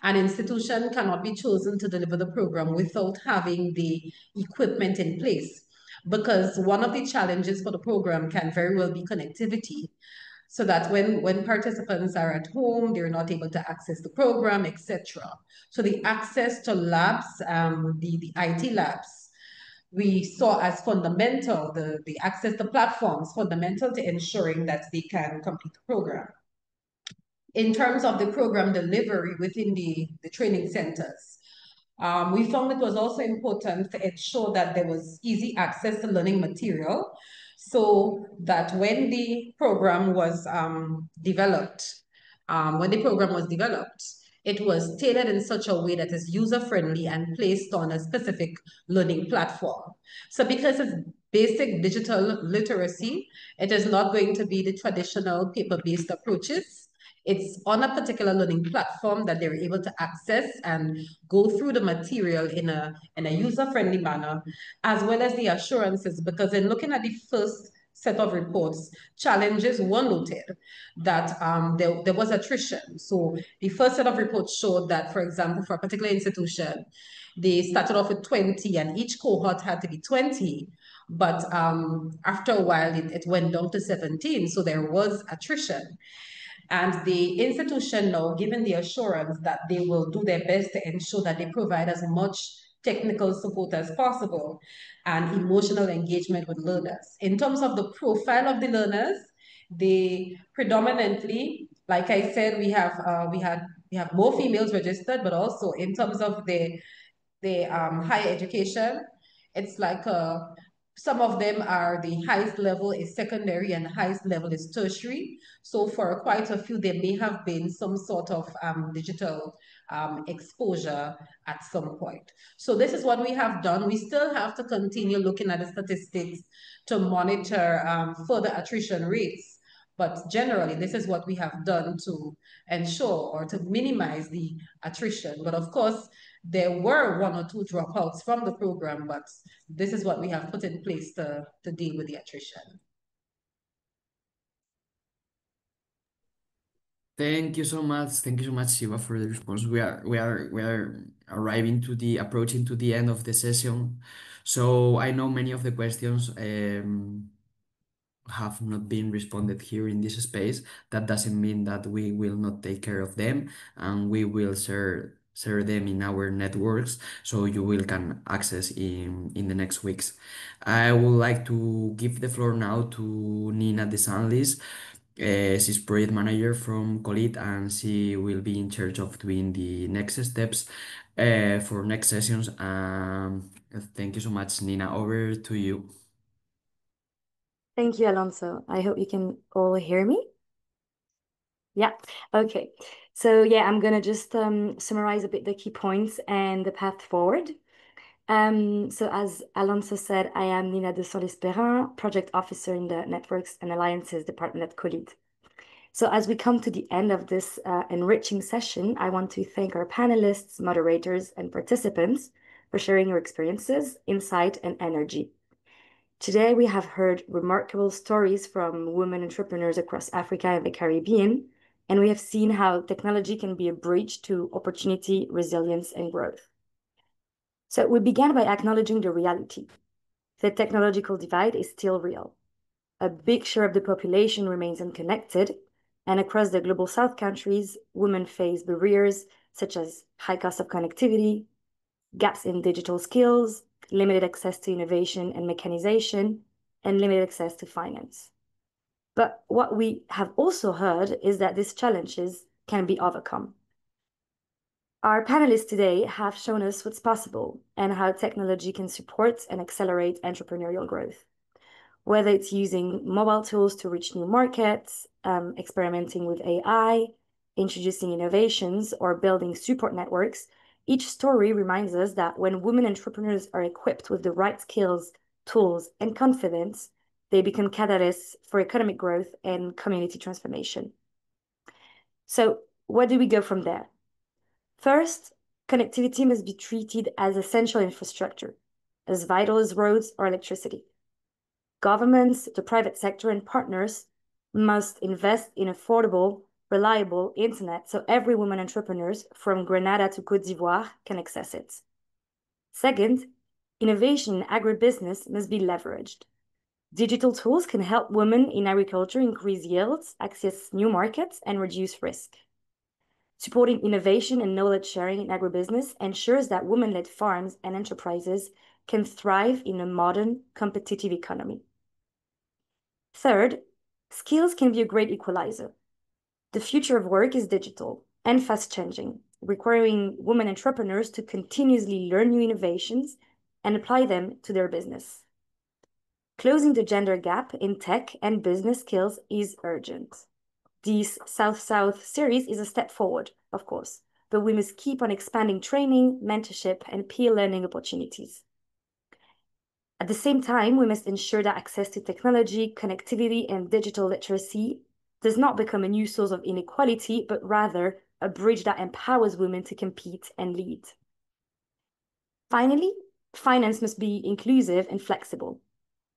An institution cannot be chosen to deliver the program without having the equipment in place, because one of the challenges for the program can very well be connectivity, so that when participants are at home, they're not able to access the program, etc. So the access to labs, the IT labs, we saw as fundamental, the access to platforms, fundamental to ensuring that they can complete the program. In terms of the program delivery within the training centers, we found it was also important to ensure that there was easy access to learning material, so that when the program was developed, when the program was developed, it was tailored in such a way that is user-friendly and placed on a specific learning platform. So because it's basic digital literacy, it is not going to be the traditional paper-based approaches. It's on a particular learning platform that they're able to access and go through the material in a user-friendly manner, as well as the assurances, because in looking at the first set of reports, challenges were noted that there was attrition. So the first set of reports showed that, for example, for a particular institution, they started off with 20 and each cohort had to be 20. But after a while, it went down to 17. So there was attrition. And the institution now, given the assurance that they will do their best to ensure that they provide as much technical support as possible and emotional engagement with learners. In terms of the profile of the learners, they predominantly, like I said, we have more females registered, but also in terms of the higher education, it's like some of them are the highest level is secondary and the highest level is tertiary. So for quite a few, there may have been some sort of digital exposure at some point. So this is what we have done. We still have to continue looking at the statistics to monitor further attrition rates. But generally, this is what we have done to ensure or to minimize the attrition. But of course, there were one or two dropouts from the program, but this is what we have put in place to deal with the attrition. Thank you so much. Thank you so much, Sheba, for the response. We are approaching to the end of the session. So I know many of the questions have not been responded here in this space. That doesn't mean that we will not take care of them, and we will share them in our networks so you will can access in the next weeks. I would like to give the floor now to Nina Desanlis. She's project manager from COLEAD, and she will be in charge of doing the next steps for next sessions. Thank you so much, Nina. Over to you. Thank you, Alonso. I hope you can all hear me. Yeah, okay. So yeah, I'm gonna just summarize a bit the key points and the path forward. So as Alonso said, I am Nina Desanlis-Perrin, project officer in the Networks and Alliances department at COLEAD. So as we come to the end of this enriching session, I want to thank our panelists, moderators, and participants for sharing your experiences, insight, and energy. Today, we have heard remarkable stories from women entrepreneurs across Africa and the Caribbean, and we have seen how technology can be a bridge to opportunity, resilience, and growth. So we began by acknowledging the reality. The technological divide is still real. A big share of the population remains unconnected, and across the global South countries, women face barriers such as high cost of connectivity, gaps in digital skills, limited access to innovation and mechanization, and limited access to finance. But what we have also heard is that these challenges can be overcome. Our panelists today have shown us what's possible and how technology can support and accelerate entrepreneurial growth. Whether it's using mobile tools to reach new markets, experimenting with AI, introducing innovations, or building support networks, each story reminds us that when women entrepreneurs are equipped with the right skills, tools, and confidence, they become catalysts for economic growth and community transformation. So where do we go from there? First, connectivity must be treated as essential infrastructure, as vital as roads or electricity. Governments, the private sector, and partners must invest in affordable, reliable internet so every woman entrepreneurs from Grenada to Côte d'Ivoire can access it. Second, innovation in agribusiness must be leveraged. Digital tools can help women in agriculture increase yields, access new markets, and reduce risk. Supporting innovation and knowledge sharing in agribusiness ensures that women-led farms and enterprises can thrive in a modern, competitive economy. Third, skills can be a great equalizer. The future of work is digital and fast-changing, requiring women entrepreneurs to continuously learn new innovations and apply them to their business. Closing the gender gap in tech and business skills is urgent. This South-South series is a step forward, of course, but we must keep on expanding training, mentorship, and peer learning opportunities. At the same time, we must ensure that access to technology, connectivity, and digital literacy does not become a new source of inequality, but rather a bridge that empowers women to compete and lead. Finally, finance must be inclusive and flexible.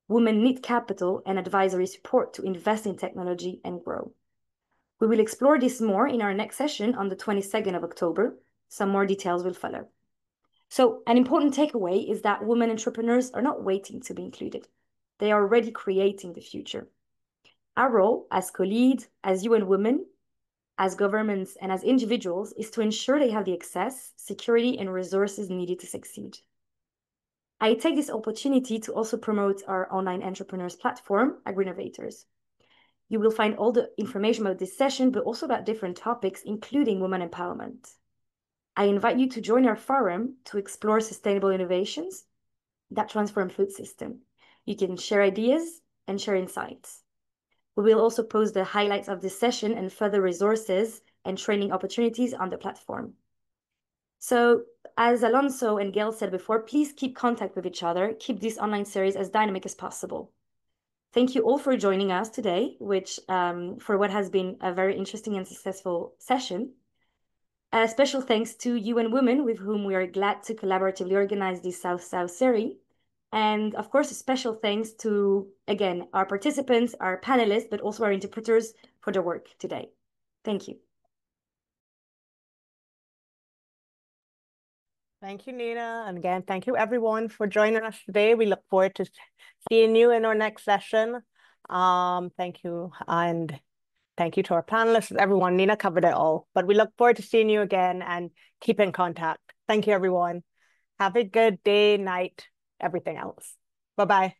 Women need capital and advisory support to invest in technology and grow. We will explore this more in our next session on the 22nd of October. Some more details will follow. So an important takeaway is that women entrepreneurs are not waiting to be included. They are already creating the future. Our role as co-lead, as UN Women, as governments, and as individuals is to ensure they have the access, security, and resources needed to succeed. I take this opportunity to also promote our online entrepreneurs platform, Agri-Innovators. You will find all the information about this session, but also about different topics, including women empowerment. I invite you to join our forum to explore sustainable innovations that transform food system. You can share ideas and share insights. We will also post the highlights of this session and further resources and training opportunities on the platform. So, as Alonso and Gayle said before, please keep contact with each other. Keep this online series as dynamic as possible. Thank you all for joining us today, for what has been a very interesting and successful session. A special thanks to UN Women, with whom we are glad to collaboratively organize this South-South series. And of course, a special thanks to, again, our participants, our panelists, but also our interpreters for their work today. Thank you. Thank you, Nina. And again, thank you everyone for joining us today. We look forward to seeing you in our next session. Thank you. And thank you to our panelists, everyone. Nina covered it all, but we look forward to seeing you again and keep in contact. Thank you, everyone. Have a good day, night, everything else. Bye-bye.